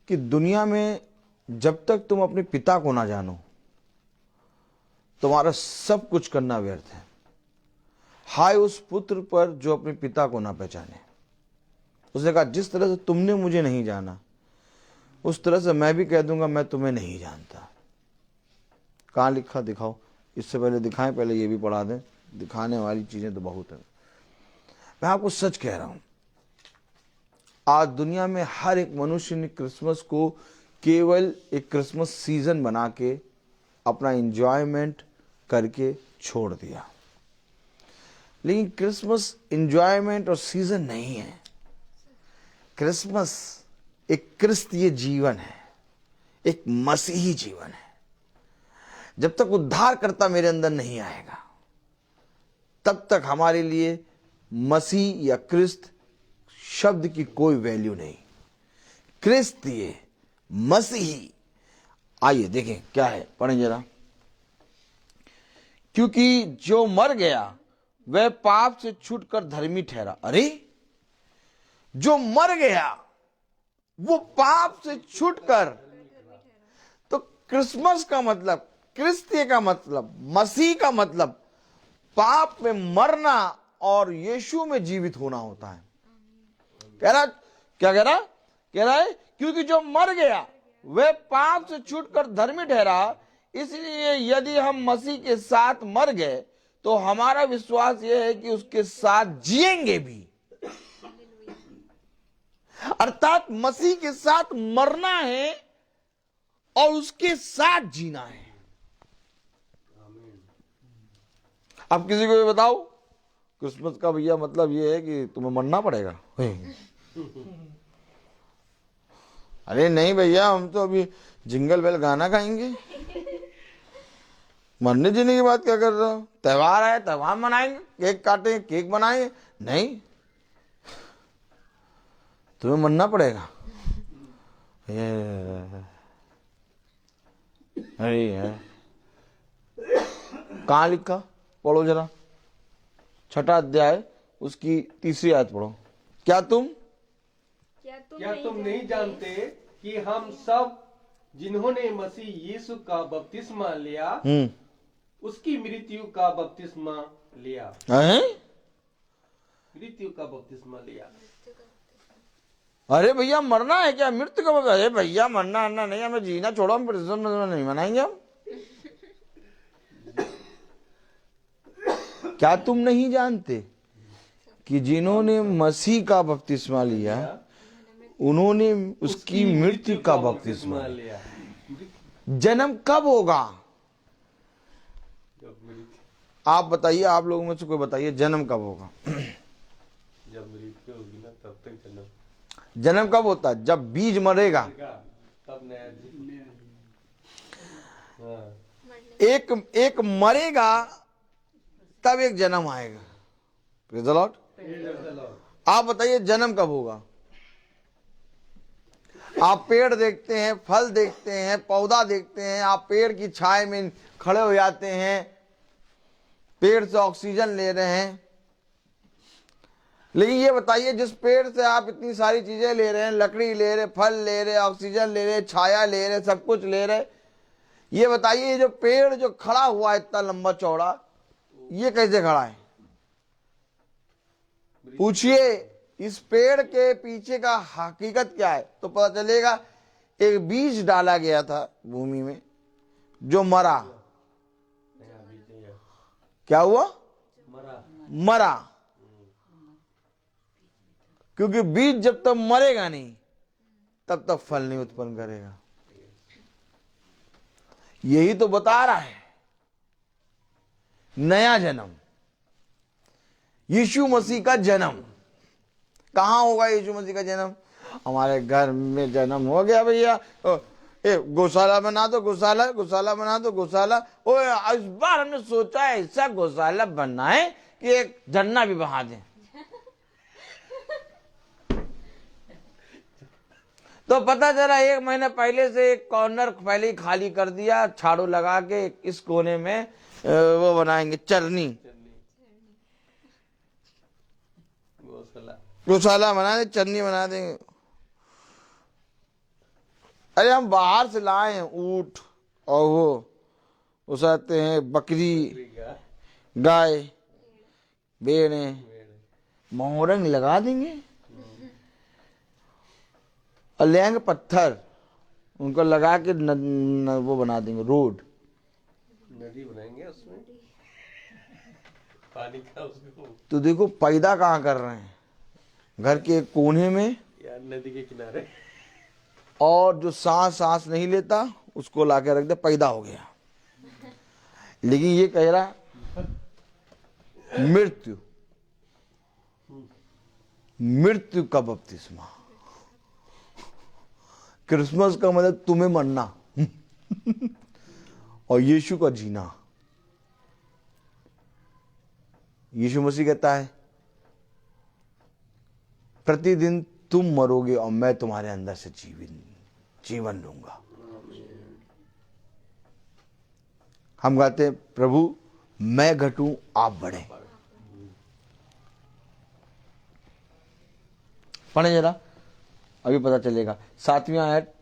कि दुनिया में जब तक तुम अपने पिता को ना जानो, तुम्हारा सब कुछ करना व्यर्थ है। हाय उस पुत्र पर जो अपने पिता को ना पहचाने। उसने कहा जिस तरह से तुमने मुझे नहीं जाना, उस तरह से मैं भी कह दूंगा मैं तुम्हें नहीं जानता। कहाँ लिखा? दिखाओ। इससे पहले दिखाएं, पहले ये भी पढ़ा दें। दिखाने वाली चीजें तो बहुत है। मैं आपको सच कह रहा हूं, आज दुनिया में हर एक मनुष्य ने क्रिसमस को केवल एक क्रिसमस सीजन बना के अपना एंजॉयमेंट करके छोड़ दिया। लेकिन क्रिसमस एंजॉयमेंट और सीजन नहीं है। क्रिसमस एक क्रिस्तीय जीवन है, एक मसीही जीवन है। जब तक उद्धारकर्ता मेरे अंदर नहीं आएगा तब तक हमारे लिए मसीह या क्रिस्त शब्द की कोई वैल्यू नहीं। क्रिस्त ये मसीही। आइए देखें क्या है, पढ़ें जरा। क्योंकि जो मर गया वह पाप से छूटकर धर्मी ठहरा। अरे जो मर गया वो पाप से छूटकर, तो क्रिसमस का मतलब, क्रिस्तीय का मतलब, मसीह का मतलब पाप में मरना और यीशु में जीवित होना होता है। कह रहा, क्या कह रहा? कह रहा है क्योंकि जो मर गया वह पाप से छूटकर धर्मी ठहरा, इसलिए यदि हम मसीह के साथ मर गए तो हमारा विश्वास यह है कि उसके साथ जिएंगे भी। अर्थात मसीह के साथ मरना है और उसके साथ जीना है। अब किसी को ये बताओ, क्रिसमस का भैया मतलब ये है कि तुम्हें मरना पड़ेगा। अरे नहीं भैया, हम तो अभी जिंगल बेल गाना गाएंगे। मरने जीने की बात क्या कर रहे हो? त्योहार है, त्योहार मनाएंगे, केक काटेंगे, केक बनाएंगे। नहीं, तुम्हें मरना पड़ेगा। अरे कहाँ लिखा? पढ़ो जरा, 6 अध्याय उसकी 3 आयत पढ़ो। क्या तुम नहीं जानते कि हम सब जिन्होंने मसीह यीशु का बपतिस्मा लिया उसकी मृत्यु का बपतिस्मा लिया। मृत्यु का बपतिस्मा लिया। अरे भैया मरना है क्या? मृत्यु का बपतिस्मा? अरे भैया मरना नहीं, हमें जीना छोड़ो, हम क्रिसमस नहीं मनाएंगे हम। क्या तुम नहीं जानते कि जिन्होंने मसीह का बपतिस्मा लिया उन्होंने उसकी मृत्यु का बपतिस्मा लिया। जन्म कब होगा? आप बताइए, आप लोगों में से कोई बताइए, जन्म कब होगा? जब मृत्यु होगी ना तब तक जन्म। जन्म कब होता है? जब बीज मरेगा तब नया एक मरेगा तब एक जन्म आएगा। Praise the Lord. आप बताइए जन्म कब होगा? आप पेड़ देखते हैं, फल देखते हैं, पौधा देखते हैं, आप पेड़ की छाया में खड़े हो जाते हैं, पेड़ से ऑक्सीजन ले रहे हैं। लेकिन ये बताइए, जिस पेड़ से आप इतनी सारी चीजें ले रहे हैं, लकड़ी ले रहे, फल ले रहे, ऑक्सीजन ले रहे, छाया ले रहे, सब कुछ ले रहे, ये बताइए ये जो पेड़ जो खड़ा हुआ है इतना लंबा चौड़ा, ये कैसे खड़ा है? पूछिए इस पेड़ के पीछे का हकीकत क्या है, तो पता चलेगा एक बीज डाला गया था भूमि में जो मरा। क्या हुआ? मरा। क्योंकि बीज जब तक मरेगा नहीं तब तक फल नहीं उत्पन्न करेगा। यही तो बता रहा है नया जन्म, यीशु मसीह का जन्म। कहां होगा यीशु मसीह का जन्म? हमारे घर में जन्म हो गया भैया, गौशाला बना दो, गौशाला बना दो, गौशाला। ओ इस बार हमने सोचा ऐसा गौशाला बनाए कि एक झरना भी बहा दें। तो पता चला 1 महीने पहले से एक कॉर्नर पहले ही खाली कर दिया, झाड़ू लगा के इस कोने में वो बनाएंगे चरनी, गौशाला बना दे, चरनी बना देंगे। अरे हम बाहर से लाए हैं ऊंट और वो उसाते हैं, बकरी, गाय, भेड़े, मोरंग लगा देंगे और लेंगे पत्थर, उनको लगा के वो बना देंगे, रोड, नदी बनाएंगे उसमें पानी का उसको। तो देखो पैदा कहाँ कर रहे हैं? घर के एक कोने में यार, नदी के किनारे। और जो सांस नहीं लेता उसको लाके रख दे, पैदा हो गया। लेकिन ये कह रहा मृत्यु का बपतिस्मा। क्रिसमस का मतलब तुम्हें मरना। और यीशु का जीना। यीशु मसीह कहता है प्रतिदिन तुम मरोगे और मैं तुम्हारे अंदर से जीवन लूंगा। हम गाते हैं प्रभु मैं घटूं आप बढ़े। पढ़े जरा, अभी पता चलेगा। 7वीं आयत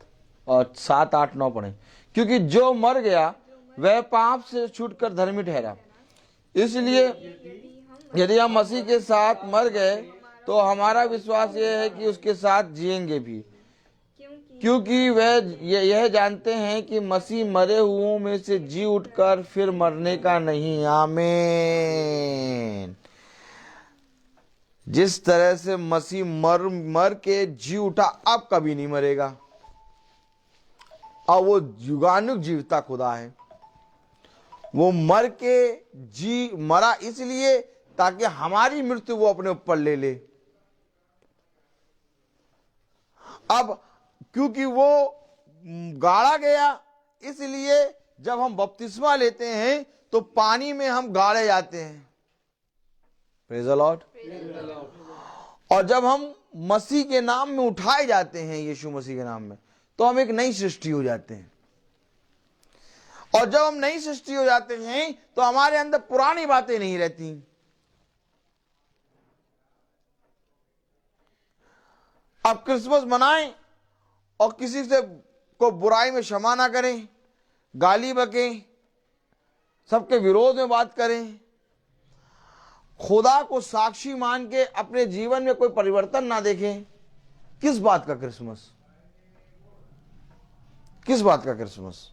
और 7, 8, 9 पढ़े। क्योंकि जो मर गया वह पाप से छूटकर धर्मी ठहरा, इसलिए यदि हम मसीह के साथ मर गए तो हमारा विश्वास यह है कि उसके साथ जिएंगे भी, क्योंकि वह यह जानते हैं कि मसीह मरे हुओं में से जी उठकर फिर मरने का नहीं। आमीन। जिस तरह से मसीह मर के जी उठा, अब कभी नहीं मरेगा। और वो युगानुग जीवता खुदा है। वो मर के मरा इसलिए ताकि हमारी मृत्यु वो अपने ऊपर ले ले। अब क्योंकि वो गाड़ा गया, इसलिए जब हम बपतिस्मा लेते हैं तो पानी में हम गाड़े जाते हैं। Praise the Lord. और जब हम मसीह के नाम में उठाए जाते हैं, यीशु मसीह के नाम में, तो हम एक नई सृष्टि हो जाते हैं। और जब हम नई सृष्टि हो जाते हैं तो हमारे अंदर पुरानी बातें नहीं रहती। अब क्रिसमस मनाएं और किसी से को बुराई में क्षमा ना करें, गाली बकें, सबके विरोध में बात करें, खुदा को साक्षी मान के अपने जीवन में कोई परिवर्तन ना देखें। किस बात का क्रिसमस? किस बात का क्रिसमस?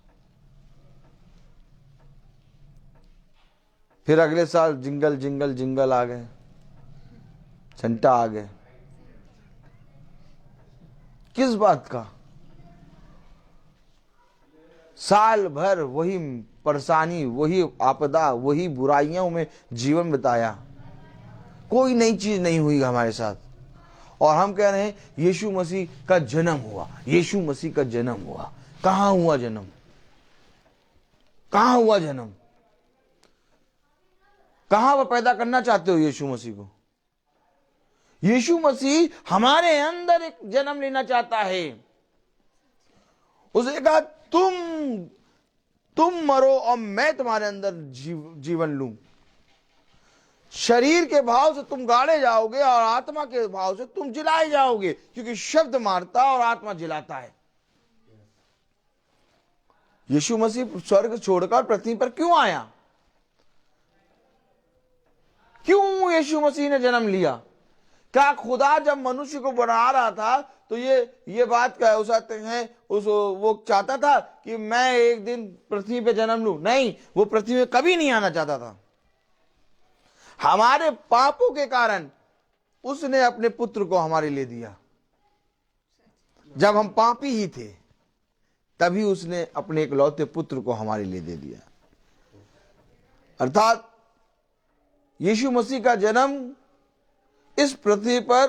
फिर अगले साल जिंगल जिंगल जिंगल आ गए, संता आ गए। किस बात का? साल भर वही परेशानी, वही आपदा, वही बुराइयों में जीवन बिताया, कोई नई चीज नहीं हुई हमारे साथ। और हम कह रहे हैं यीशु मसीह का जन्म हुआ, यीशु मसीह का जन्म हुआ। कहां हुआ जन्म? कहां हुआ जन्म? कहां वह पैदा करना चाहते हो यीशु मसीह को? यीशु मसीह हमारे अंदर एक जन्म लेना चाहता है। उसने कहा तुम मरो और मैं तुम्हारे अंदर जीवन लूं। शरीर के भाव से तुम गाड़े जाओगे और आत्मा के भाव से तुम जिलाए जाओगे, क्योंकि शब्द मारता और आत्मा जिलाता है। यीशु मसीह स्वर्ग छोड़कर पृथ्वी पर क्यों आया? क्यों यीशु मसीह ने जन्म लिया? क्या खुदा जब मनुष्य को बना रहा था तो ये बात क्या हो सकते हैं वो चाहता था कि मैं एक दिन पृथ्वी पे जन्म लूं? नहीं, वो पृथ्वी में कभी नहीं आना चाहता था। हमारे पापों के कारण उसने अपने पुत्र को हमारे लिए दिया। जब हम पापी ही थे तभी उसने अपने इकलौते पुत्र को हमारे लिए दे दिया। अर्थात यीशु मसीह का जन्म इस पृथ्वी पर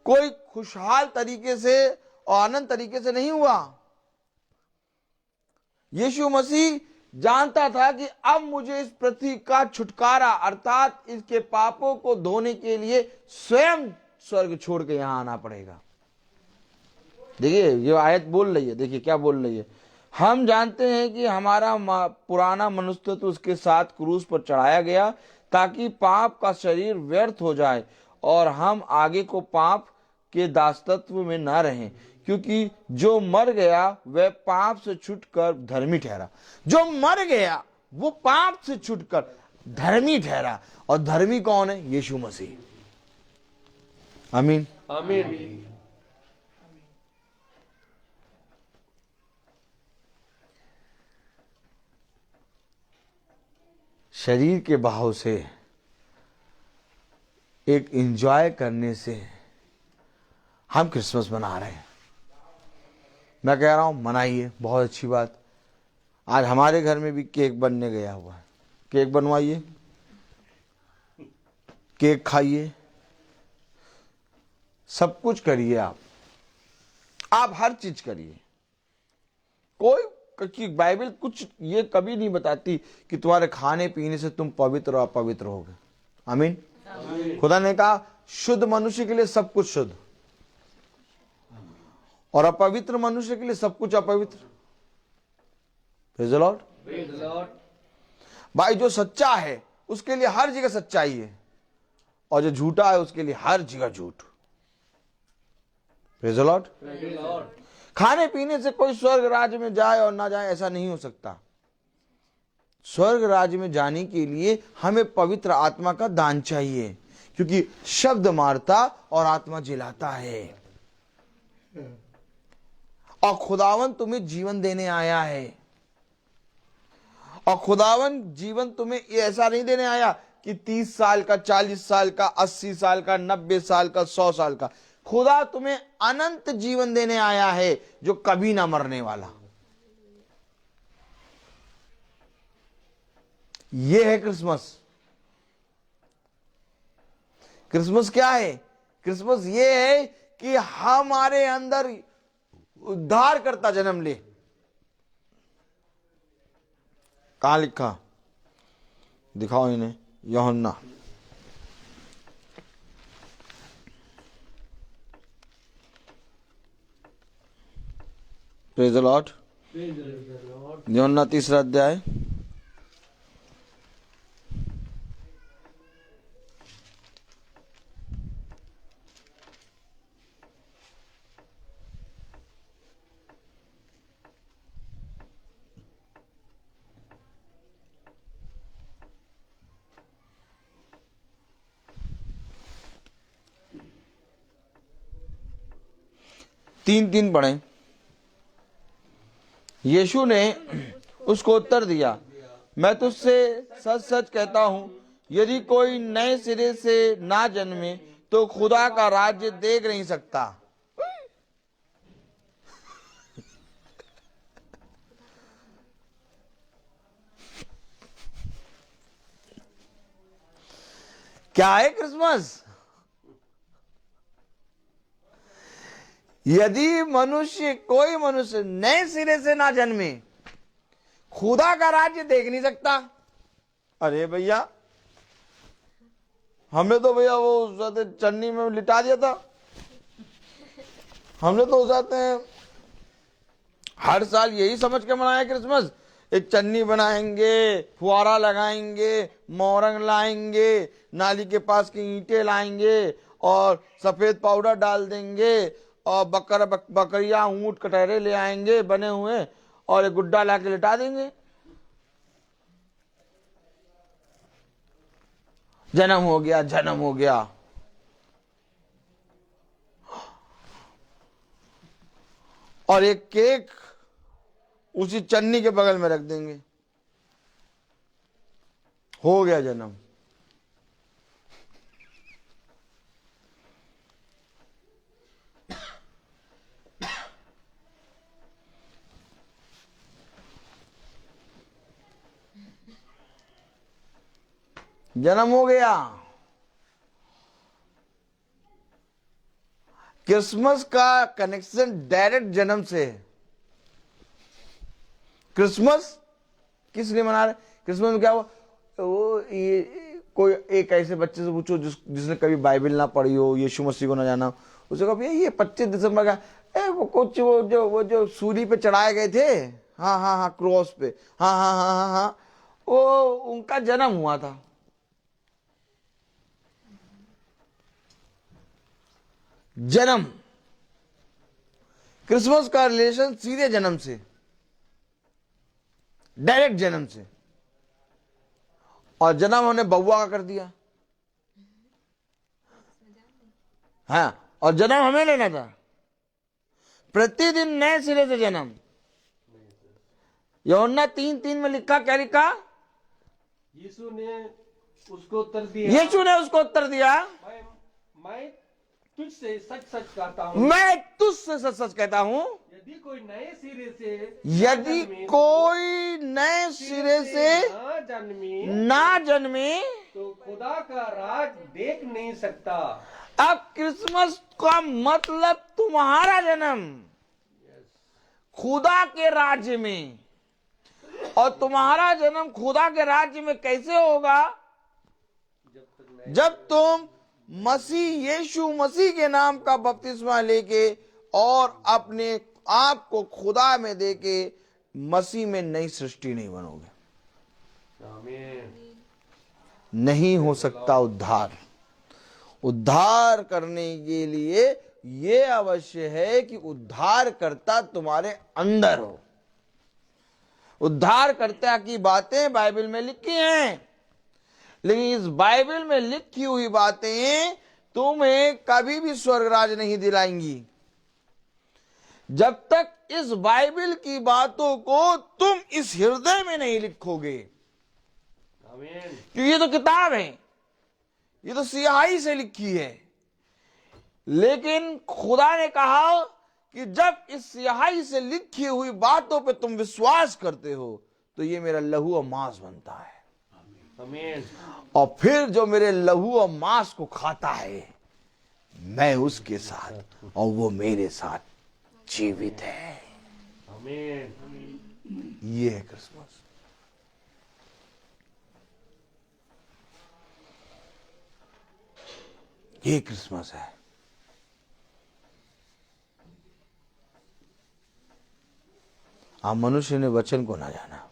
कोई खुशहाल तरीके से और आनंद तरीके से नहीं हुआ। यीशु मसीह जानता था कि अब मुझे इस पृथ्वी का छुटकारा अर्थात इसके पापों को धोने के लिए स्वयं स्वर्ग छोड़ के यहां आना पड़ेगा। देखिए ये आयत बोल रही है, देखिए क्या बोल रही है। हम जानते हैं कि हमारा पुराना मनुष्य तो उसके साथ क्रूस पर चढ़ाया गया ताकि पाप का शरीर व्यर्थ हो जाए और हम आगे को पाप के दासत्व में न रहें, क्योंकि जो मर गया वह पाप से छूटकर धर्मी ठहरा। जो मर गया वो पाप से छूटकर धर्मी ठहरा। और धर्मी कौन है? यीशु मसीह। आमीन आमीन। शरीर के भाव से एक एंजॉय करने से हम क्रिसमस मना रहे हैं। मैं कह रहा हूं मनाइए, बहुत अच्छी बात। आज हमारे घर में भी केक बनने गया हुआ है। केक बनवाइए, केक खाइए, सब कुछ करिए। आप हर चीज करिए। कोई कि बाइबल कुछ ये कभी नहीं बताती कि तुम्हारे खाने पीने से तुम पवित्र और अपवित्र होगे। आमीन। खुदा ने कहा शुद्ध मनुष्य के लिए सब कुछ शुद्ध और अपवित्र मनुष्य के लिए सब कुछ अपवित्र। Praise the Lord. Praise the Lord. भाई जो सच्चा है उसके लिए हर जगह सच्चाई है और जो झूठा है उसके लिए हर जगह झूठ। Praise the Lord. Praise the Lord. खाने पीने से कोई स्वर्ग राज्य में जाए और ना जाए ऐसा नहीं हो सकता। स्वर्ग राज्य में जाने के लिए हमें पवित्र आत्मा का दान चाहिए, क्योंकि शब्द मारता और आत्मा जिलाता है। और खुदावन तुम्हें जीवन देने आया है। और खुदावन जीवन तुम्हें ये ऐसा नहीं देने आया कि 30 साल का, 40 साल का, 80 साल का, 90 साल का, 100 साल का। खुदा तुम्हें अनंत जीवन देने आया है जो कभी ना मरने वाला। ये है क्रिसमस। क्रिसमस क्या है? क्रिसमस ये है कि हमारे अंदर उद्धारकर्ता जन्म ले। कहां लिखा? दिखाओ इन्हें। यूहन्ना praise the Lord. Praise the Lord. यूहन्ना 3 अध्याय तीन पढ़ें। यीशु ने उसको उत्तर दिया, मैं तुझसे सच सच कहता हूं, यदि कोई नए सिरे से ना जन्मे तो खुदा का राज्य देख नहीं सकता। क्या है क्रिसमस? यदि कोई मनुष्य नए सिरे से ना जन्मे खुदा का राज्य देख नहीं सकता। अरे भैया, हमने तो भैया वो चन्नी में लिटा दिया था। हमने तो जाते हैं हर साल यही समझ के मनाया क्रिसमस। एक चन्नी बनाएंगे, फुहारा लगाएंगे, मोरंग लाएंगे, नाली के पास की ईंटें लाएंगे और सफेद पाउडर डाल देंगे और बकरियां, ऊंट, कटहरे ले आएंगे बने हुए और एक गुड्डा लाके लिटा देंगे। जन्म हो गया, जन्म हो गया। और एक केक उसी चन्नी के बगल में रख देंगे, हो गया जन्म। जन्म हो गया। क्रिसमस का कनेक्शन डायरेक्ट जन्म से है। क्रिसमस किस लिए मना रहे? क्रिसमस में क्या हुआ? वो ये कोई एक ऐसे बच्चे से पूछो जिसने कभी बाइबल ना पढ़ी हो, यीशु मसीह को ना जाना, उसे कहा भैया ये 25 दिसंबर का वो कुछ वो जो सूली पे चढ़ाए गए थे, हाँ हाँ हाँ, क्रॉस पे, हाँ हाँ हाँ हाँ हाँ, वो उनका जन्म हुआ था। जन्म, क्रिसमस का रिलेशन सीधे जन्म से, डायरेक्ट जन्म से। और जन्म हमने बउआ का कर दिया। हाँ, और जन्म हमें लेना था। प्रतिदिन नए सिरे से जन्म। यूहन्ना 3:3 में लिखा, क्या लिखा? यीशु ने उसको उत्तर दिया, यीशु ने उसको उत्तर दिया, मैं तुझसे सच सच कहता हूँ, मैं तुझसे सच सच कहता हूँ, यदि कोई नए सिरे से ना जन्मे तो खुदा का राज देख नहीं सकता। अब क्रिसमस का मतलब तुम्हारा जन्म खुदा के राज्य में। और तुम्हारा जन्म खुदा के राज्य में कैसे होगा? जब तुम मसीह यीशु मसीह के नाम का बपतिस्मा लेके और अपने आप को खुदा में देके मसीह में नई सृष्टि नहीं बनोगे। नहीं हो सकता उद्धार। उद्धार करने के लिए ये अवश्य है कि उद्धारकर्ता तुम्हारे अंदर हो। उद्धारकर्ता की बातें बाइबल में लिखी हैं, लेकिन इस बाइबल में लिखी हुई बातें तुम्हें कभी भी स्वर्गराज नहीं दिलाएंगी जब तक इस बाइबल की बातों को तुम इस हृदय में नहीं लिखोगे। क्योंकि ये तो किताब है, ये तो स्याही से लिखी है, लेकिन खुदा ने कहा कि जब इस स्याही से लिखी हुई बातों पे तुम विश्वास करते हो तो ये मेरा लहू और मांस बनता है। आमीन। और फिर जो मेरे लहू और मांस को खाता है, मैं उसके साथ और वो मेरे साथ जीवित है। आमीन। ये है क्रिसमस। ये क्रिसमस है। आप मनुष्य ने वचन को ना जाना।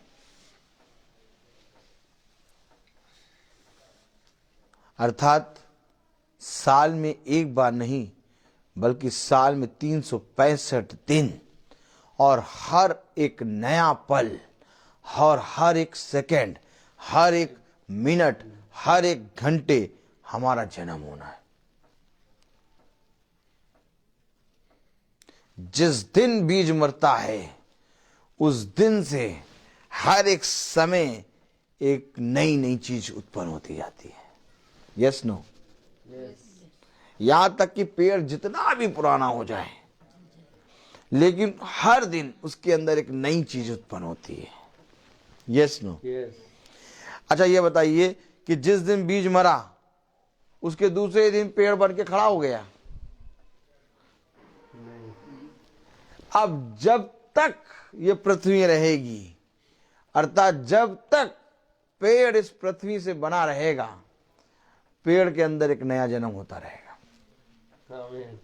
अर्थात साल में एक बार नहीं, बल्कि साल में 365 दिन, और हर एक नया पल और हर एक सेकंड, हर एक मिनट, हर एक घंटे हमारा जन्म होना है। जिस दिन बीज मरता है उस दिन से हर एक समय एक नई नई चीज उत्पन्न होती जाती है। Yes no? यहां तक कि पेड़ जितना भी पुराना हो जाए, लेकिन हर दिन उसके अंदर एक नई चीज उत्पन्न होती है। Yes no? अच्छा, ये बताइए कि जिस दिन बीज मरा उसके दूसरे दिन पेड़ बन के खड़ा हो गया? अब जब तक ये पृथ्वी रहेगी, अर्थात जब तक पेड़ इस पृथ्वी से बना रहेगा, पेड़ के अंदर एक नया जन्म होता रहेगा। आमीन।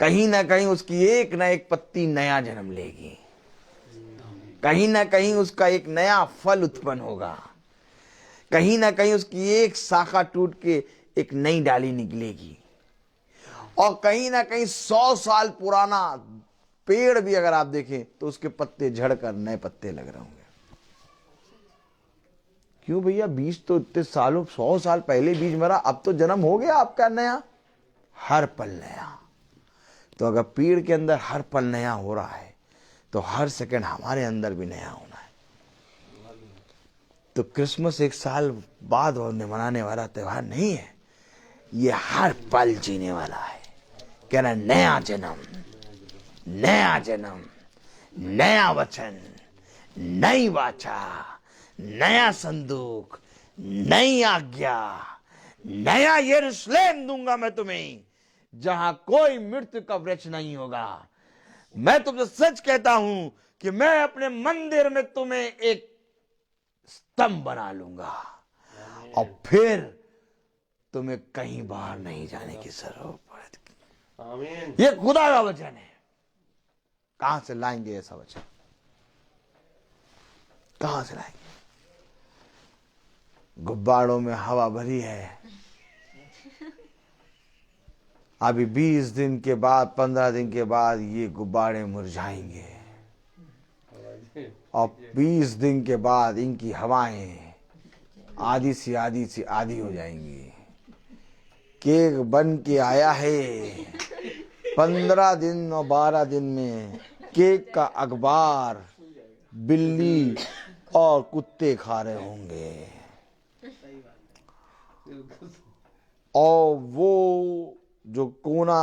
कहीं ना कहीं उसकी एक ना एक पत्ती नया जन्म लेगी, कहीं ना कहीं उसका एक नया फल उत्पन्न होगा, कहीं ना कहीं उसकी एक शाखा टूट के एक नई डाली निकलेगी, और कहीं ना कहीं 100 साल पुराना पेड़ भी अगर आप देखें तो उसके पत्ते झड़कर नए पत्ते लग रहे होंगे। क्यों भैया? बीज तो इतने सालों, 100 साल पहले बीज मरा, अब तो जन्म हो गया आपका नया, हर पल नया। तो अगर पेड़ के अंदर हर पल नया हो रहा है तो हर सेकंड हमारे अंदर भी नया होना है। तो क्रिसमस एक साल बाद होने मनाने वाला त्योहार नहीं है, ये हर पल जीने वाला है। कह रहा नया जन्म, नया जन्म, नया वचन, नई वाचा, नया संदूक, नई आज्ञा, नया यरूशलेम दूंगा मैं तुम्हें, जहां कोई मृत्यु का वृक्ष नहीं होगा। मैं तुमसे सच कहता हूं कि मैं अपने मंदिर में तुम्हें एक स्तंभ बना लूंगा और फिर तुम्हें कहीं बाहर नहीं जाने की जरूरत पड़ेगी। आमीन। ये खुदा का वचन है। कहां से लाएंगे ऐसा वचन? कहां से लाएंगे? गुब्बारों में हवा भरी है। अभी 20 दिन के बाद, 15 दिन के बाद ये गुब्बारे मुरझाएंगे और 20 दिन के बाद इनकी हवाएं आधी सी आधी हो जाएंगी। केक बन के आया है, 15 दिन और 12 दिन में केक का अखबार बिल्ली और कुत्ते खा रहे होंगे, और वो जो कोना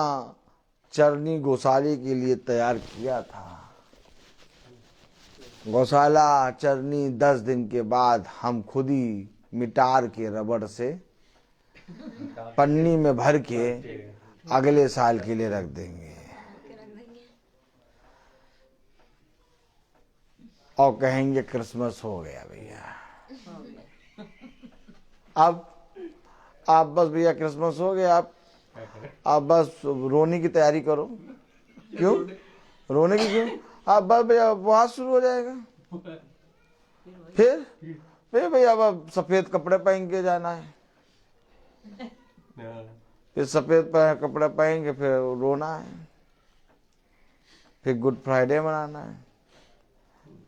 चरनी गौशाले के लिए तैयार किया था, गौशाला चरनी 10 दिन के बाद हम खुद ही मिटार के रबड़ से पन्नी में भर के अगले साल के लिए रख देंगे। और कहेंगे क्रिसमस हो गया भैया। अब आप बस भैया क्रिसमस हो गया, आप बस रोने की तैयारी करो। क्यों रोने की? क्यों? आप बस भैया उपवास शुरू हो जाएगा। फिर भैया अब सफेद कपड़े पहन के जाना है, फिर सफेद कपड़े पहन के फिर रोना है, फिर गुड फ्राइडे मनाना है,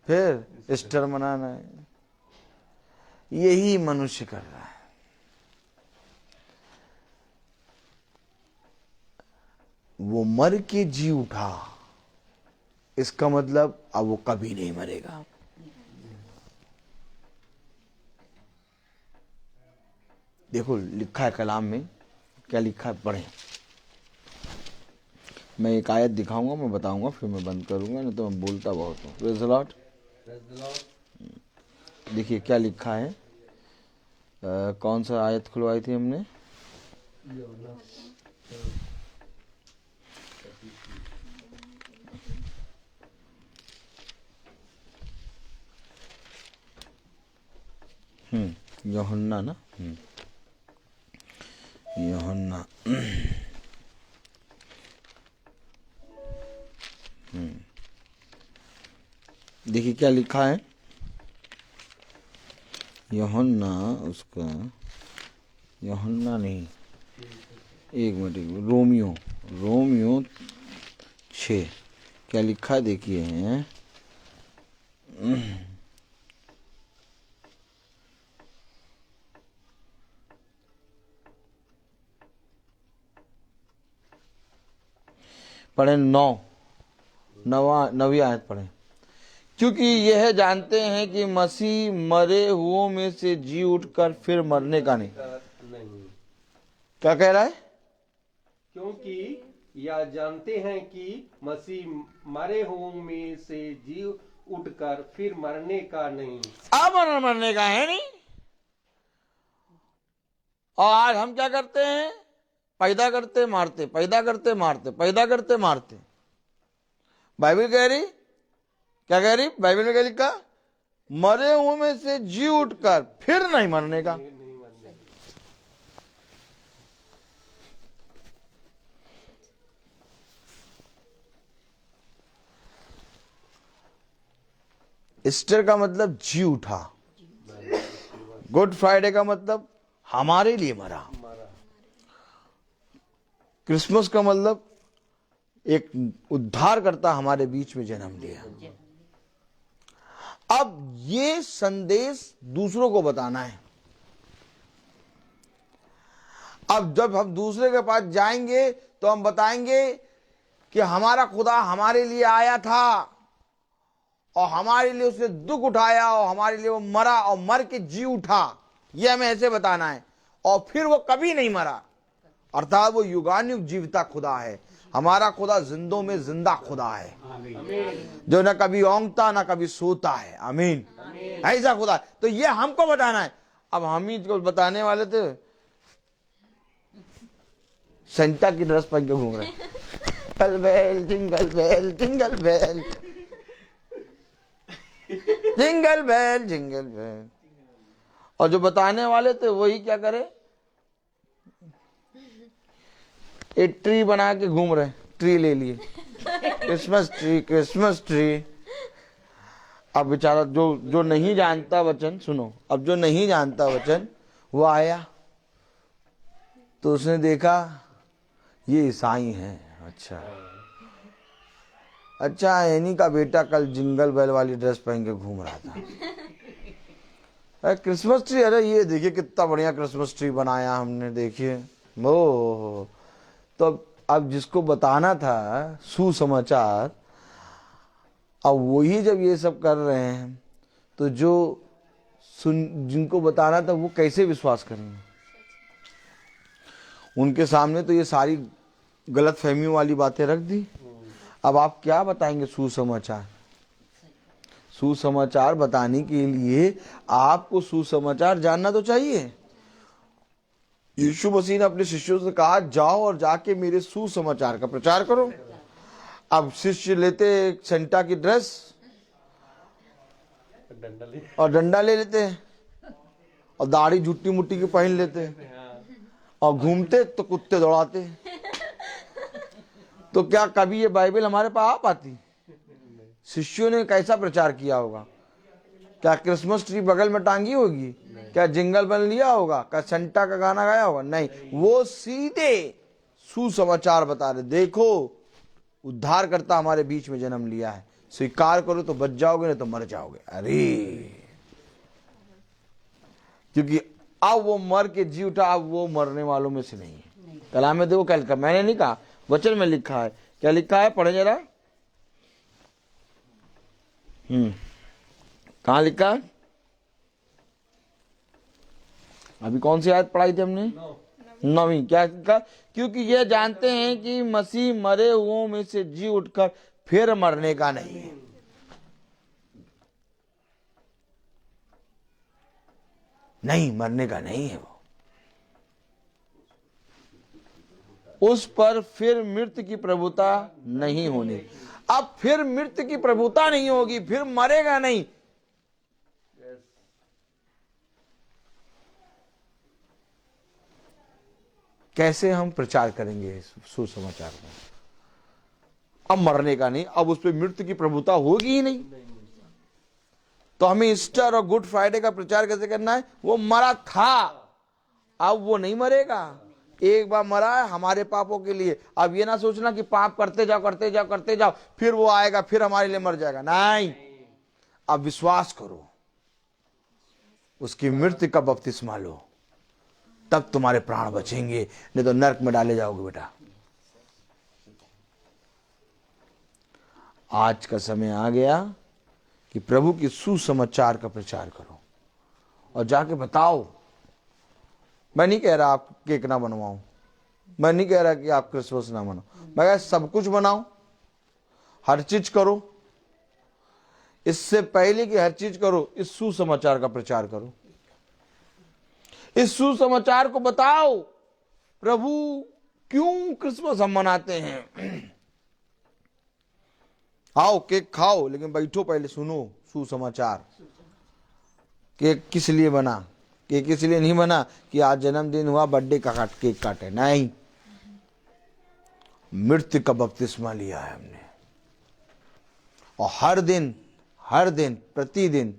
फिर ईस्टर मनाना है। यही मनुष्य कर रहा है। वो मर के जी उठा, इसका मतलब अब वो कभी नहीं मरेगा। देखो लिखा है कलाम में, क्या लिखा है पढ़ें। मैं एक आयत दिखाऊंगा, मैं बताऊंगा, फिर मैं बंद करूंगा, नहीं तो मैं बोलता बहुत हूँ। Praise the Lord. देखिए क्या लिखा है। कौन सा आयत खुलवाई थी हमने? यूहन्ना ना, यूहन्ना देखिए क्या लिखा है। यूहन्ना, उसका यूहन्ना नहीं, एक मिनट, रोमियो 6 क्या लिखा है देखिए। पढ़े 9वीं आयत पढ़े। क्योंकि यह जानते हैं कि मसीह मरे हुओं में से जी उठकर फिर मरने का नहीं। क्या कह रहा है? क्योंकि यह जानते हैं कि मसीह मरे हुओं में से जी उठकर फिर मरने का नहीं। अब मरने का है नहीं। और आज हम क्या करते हैं? पैदा करते मारते, पैदा करते मारते, पैदा करते मारते। बाइबल कह रही, क्या कह रही? बाइबल में क्या लिखा? मरे हुए में से जी उठकर फिर नहीं मरने का। ईस्टर का मतलब जी उठा। गुड फ्राइडे का मतलब हमारे लिए मरा। क्रिसमस का मतलब एक उद्धारकर्ता हमारे बीच में जन्म लिया। अब ये संदेश दूसरों को बताना है। अब जब हम दूसरे के पास जाएंगे तो हम बताएंगे कि हमारा खुदा हमारे लिए आया था और हमारे लिए उसने दुख उठाया और हमारे लिए वो मरा और मर के जी उठा। ये हमें ऐसे बताना है। और फिर वो कभी नहीं मरा, अर्थात वो युगानुयुग जीविता खुदा है। हमारा खुदा जिंदों में जिंदा खुदा है, जो न कभी ओंगता ना कभी सोता है। आमीन। ऐसा खुदा है। तो ये हमको बताना है। अब हम ही को बताने वाले थे, सेंटा की ड्रेस पहन के घूम रहे। Jingle bell jingle bell jingle bell jingle bell jingle bell. और जो बताने वाले थे वही क्या करे? एक ट्री बना के घूम रहे, ट्री ले लिए, क्रिसमस ट्री क्रिसमस ट्री। अब बेचारा जो नहीं जानता वचन, सुनो, अब जो नहीं जानता वचन वो आया तो उसने देखा ये ईसाई हैं। अच्छा एनी का बेटा कल जिंगल बेल वाली ड्रेस पहन के घूम रहा था। अरे क्रिसमस ट्री, अरे ये देखिए कितना बढ़िया क्रिसमस ट्री बनाया हमने, देखिए वो। तो अब जिसको बताना था सुसमाचार, अब वही जब ये सब कर रहे हैं तो जो जिनको बताना था वो कैसे विश्वास करेंगे? उनके सामने तो ये सारी गलत फहमी वाली बातें रख दी। अब आप क्या बताएंगे सुसमाचार? सुसमाचार बताने के लिए आपको सुसमाचार जानना तो चाहिए। यीशु मसीह ने अपने शिष्यों से कहा जाओ और जाके मेरे सुसमाचार का प्रचार करो। अब शिष्य लेते सेंटा की ड्रेस और डंडा ले लेते हैं और दाढ़ी झुट्टी मुट्टी की पहन लेते हैं और घूमते तो कुत्ते दौड़ाते हैं। तो क्या कभी ये बाइबल हमारे पास आ पाती? शिष्यों ने कैसा प्रचार किया होगा? क्या क्रिसमस ट्री बगल में टांगी होगी? क्या जिंगल बन लिया होगा? क्या संटा का गाना गाया होगा? नहीं, वो सीधे सुसमाचार बता रहे, देखो उद्धारकर्ता हमारे बीच में जन्म लिया है, स्वीकार करो तो बच जाओगे, नहीं तो मर जाओगे। अरे क्योंकि अब वो मर के जी उठा, अब वो मरने वालों में से नहीं है। कलाम में देखो क्या लिखा, मैंने नहीं कहा, वचन में लिखा है। क्या लिखा है? पढ़े जरा। कहाँ लिखा? अभी कौन सी आयत पढ़ाई थी हमने? 9वीं। क्या लिखा? क्योंकि ये जानते हैं कि मसीह मरे हुओं में से जी उठकर फिर मरने का नहीं है। नहीं, मरने का नहीं है वो। उस पर फिर मृत्यु की प्रभुता नहीं होनी। अब फिर मृत्यु की प्रभुता नहीं होगी, फिर मरेगा नहीं। कैसे हम प्रचार करेंगे सुसमाचार को? अब मरने का नहीं, अब उस पर मृत्यु की प्रभुता होगी ही नहीं। तो हमें ईस्टर और गुड फ्राइडे का प्रचार कैसे करना है? वो मरा था, अब वो नहीं मरेगा। एक बार मरा है हमारे पापों के लिए। अब ये ना सोचना कि पाप करते जाओ करते जाओ करते जाओ, फिर वो आएगा फिर हमारे लिए मर जाएगा। नहीं, अब विश्वास करो, उसकी मृत्यु का बपतिस्मा लो, तब तुम्हारे प्राण बचेंगे, नहीं तो नरक में डाले जाओगे बेटा। आज का समय आ गया कि प्रभु की सुसमाचार का प्रचार करो और जाके बताओ। मैं नहीं कह रहा आप केक ना बनवाओ, मैं नहीं कह रहा कि आप क्रिसमस ना मनाओ, मैं कह सब कुछ बनाओ, हर चीज करो। इससे पहले कि हर चीज करो, इस सुसमाचार का प्रचार करो। इस सुसमाचार को बताओ, प्रभु क्यों क्रिसमस हम मनाते हैं। आओ केक खाओ, लेकिन बैठो पहले सुनो सुसमाचार। केक किस लिए बना? केक इसलिए नहीं बना कि आज जन्मदिन हुआ बर्थडे का केक काटे, नहीं, मृत्यु का बपतिस्मा लिया है हमने। और हर दिन प्रतिदिन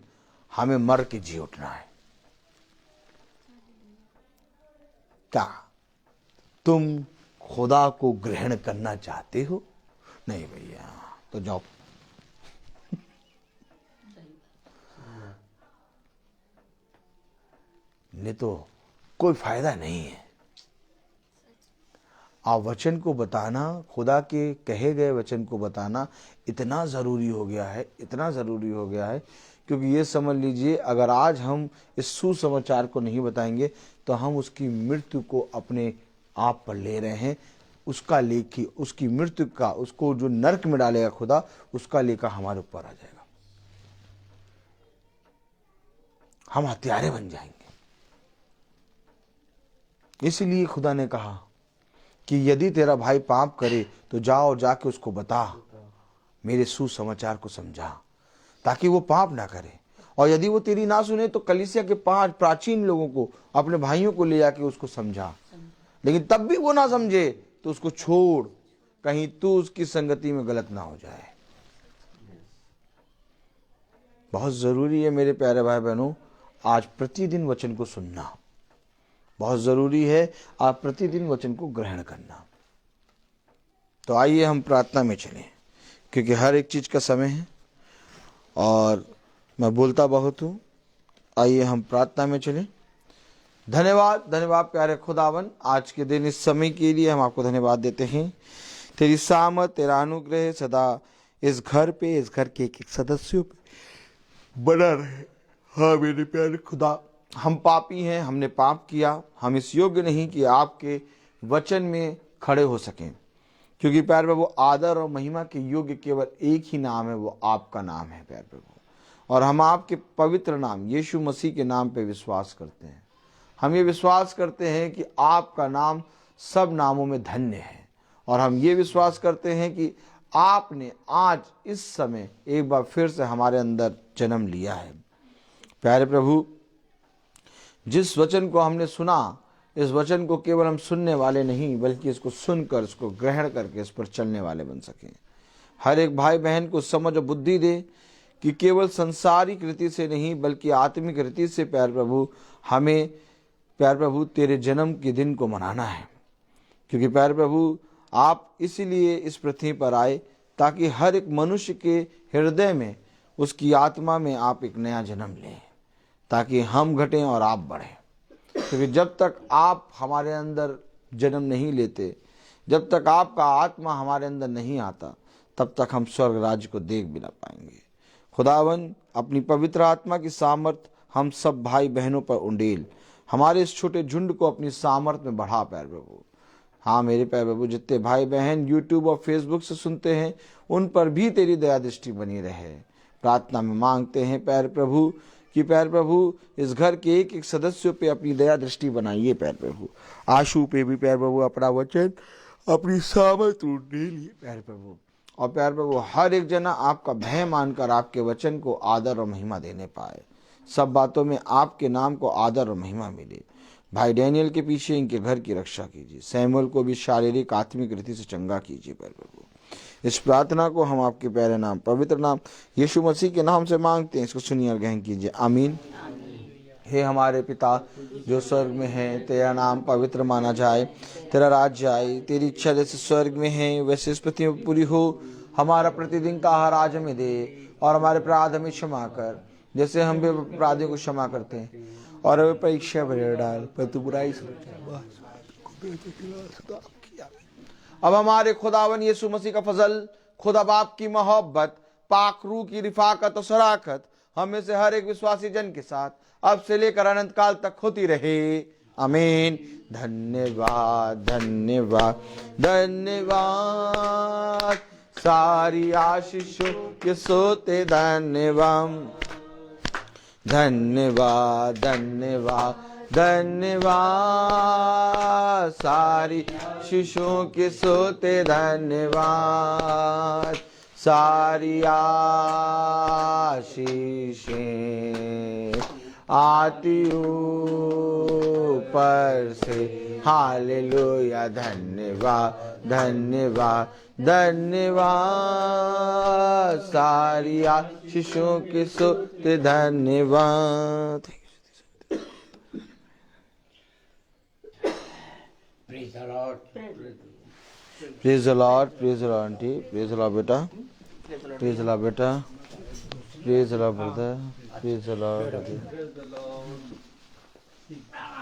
हमें मर के जी उठना है। क्या तुम खुदा को ग्रहण करना चाहते हो? नहीं भैया, तो जाओ। नहीं तो कोई फायदा नहीं है। आप वचन को बताना, खुदा के कहे गए वचन को बताना इतना जरूरी हो गया है, इतना जरूरी हो गया है, क्योंकि ये समझ लीजिए अगर आज हम इस सुसमाचार को नहीं बताएंगे तो हम उसकी मृत्यु को अपने आप पर ले रहे हैं। उसका लेखी, उसकी मृत्यु का, उसको जो नरक में डालेगा खुदा, उसका लेखा हमारे ऊपर आ जाएगा। हम हत्यारे बन जाएंगे। इसलिए खुदा ने कहा कि यदि तेरा भाई पाप करे तो जाओ, जाके उसको बता, मेरे सुसमाचार को समझा, ताकि वो पाप ना करे। और यदि वो तेरी ना सुने तो कलीसिया के 5 प्राचीन लोगों को, अपने भाइयों को ले जाके उसको समझा। लेकिन तब भी वो ना समझे तो उसको छोड़, कहीं तू उसकी संगति में गलत ना हो जाए। बहुत जरूरी है मेरे प्यारे भाई बहनों, आज प्रतिदिन वचन को सुनना बहुत जरूरी है। आप प्रतिदिन वचन को ग्रहण करना। तो आइए हम प्रार्थना में चलें, क्योंकि हर एक चीज का समय है और मैं बोलता बहुत हूँ। आइए हम प्रार्थना में चलें। धन्यवाद, धन्यवाद प्यारे खुदावन, आज के दिन इस समय के लिए हम आपको धन्यवाद देते हैं। तेरी सामत, तेरा अनुग्रह सदा इस घर पे, इस घर के एक सदस्यों पे बना रहे। हाँ मेरे प्यारे खुदा, हम पापी हैं, हमने पाप किया, हम इस योग्य नहीं कि आपके वचन में खड़े हो सकें, क्योंकि प्यार प्रभु आदर और महिमा के योग्य केवल एक ही नाम है, वो आपका नाम है प्यार प्रभु। और हम आपके पवित्र नाम यीशु मसीह के नाम पे विश्वास करते हैं। हम ये विश्वास करते हैं कि आपका नाम सब नामों में धन्य है। और हम ये विश्वास करते हैं कि आपने आज इस समय एक बार फिर से हमारे अंदर जन्म लिया है। प्यारे प्रभु, जिस वचन को हमने सुना, इस वचन को केवल हम सुनने वाले नहीं बल्कि इसको सुनकर, इसको ग्रहण करके इस पर चलने वाले बन सकें। हर एक भाई बहन को समझ और बुद्धि दे कि केवल सांसारिक रीति से नहीं बल्कि आत्मिक रीति से प्यारे प्रभु हमें प्यारे प्रभु तेरे जन्म के दिन को मनाना है। क्योंकि प्यारे प्रभु आप इसीलिए इस पृथ्वी पर आए ताकि हर एक मनुष्य के हृदय में, उसकी आत्मा में आप एक नया जन्म लें, ताकि हम घटें और आप बढ़ें। क्योंकि जब तक आप हमारे अंदर जन्म नहीं लेते, जब तक आपका आत्मा हमारे अंदर नहीं आता, तब तक हम स्वर्ग राज्य को देख भी ना पाएंगे। खुदावन, अपनी पवित्र आत्मा की सामर्थ हम सब भाई बहनों पर उंडेल, हमारे इस छोटे झुंड को अपनी सामर्थ में बढ़ा प्यारे प्रभु। हाँ मेरे प्यारे प्रभु, जितने भाई बहन यूट्यूब और फेसबुक से सुनते हैं, उन पर भी तेरी दया दृष्टि बनी रहे। प्रार्थना में मांगते हैं प्यारे प्रभु कि प्यारे प्रभु इस घर के एक एक सदस्यों पे अपनी दया दृष्टि बनाइए प्यारे प्रभु। आशु पे भी प्यारे प्रभु अपना वचन, अपनी सामर्थ उंडेलिए प्यारे प्रभु। और प्यारे प्रभु हर एक जना आपका भय मानकर आपके वचन को आदर और महिमा देने पाए। सब बातों में आपके नाम को आदर और महिमा मिले। भाई डैनियल के पीछे इनके घर की रक्षा कीजिए। सैमुअल को भी शारीरिक आत्मिक रीति से चंगा कीजिए प्यारे प्रभु। इस प्रार्थना को हम आपके प्यारे नाम, पवित्र नाम यीशु मसीह के नाम से मांगते हैं। इसको सुनिए और ग्रहण कीजिए। आमीन। हे हमारे पिता जो स्वर्ग में है, तेरा नाम पवित्र माना जाए, तेरा राज्य आए, तेरी इच्छा जैसे स्वर्ग में है वैसे इस पृथ्वी में पूरी हो। हमारा प्रतिदिन का आहार आज हमें दे, और हमारे अपराध हमें क्षमा कर जैसे हम भी अपराधियों को क्षमा करते हैं, और हमें परीक्षा में डाल पर तू बुराई से बचा। अब हमारे खुदावन यीशु मसीह का फजल, खुदा बाप की मोहब्बत, पाक रूह की रिफाकत और शराकत हमें से हर एक विश्वासी जन के साथ अब से लेकर अनंत काल तक होती रहे। आमीन। धन्यवाद धन्यवाद धन्यवाद, सारी आशीषों के सोते धन्यवाद। धन्यवाद धन्यवाद धन्यवाद, सारी शिशुओं के सोते धन्यवाद। सारी आशीषें आती ऊपर से, हालेलुया। धन्यवाद धन्यवाद धन्यवाद, सारी आशीषों के सोते धन्यवाद। Praise the Lord. Praise the Lord, praise the Lord aunty, praise the Lord बेटा, प्रेज द लॉर्ड बेटा, praise the Lord brother, praise the Lord.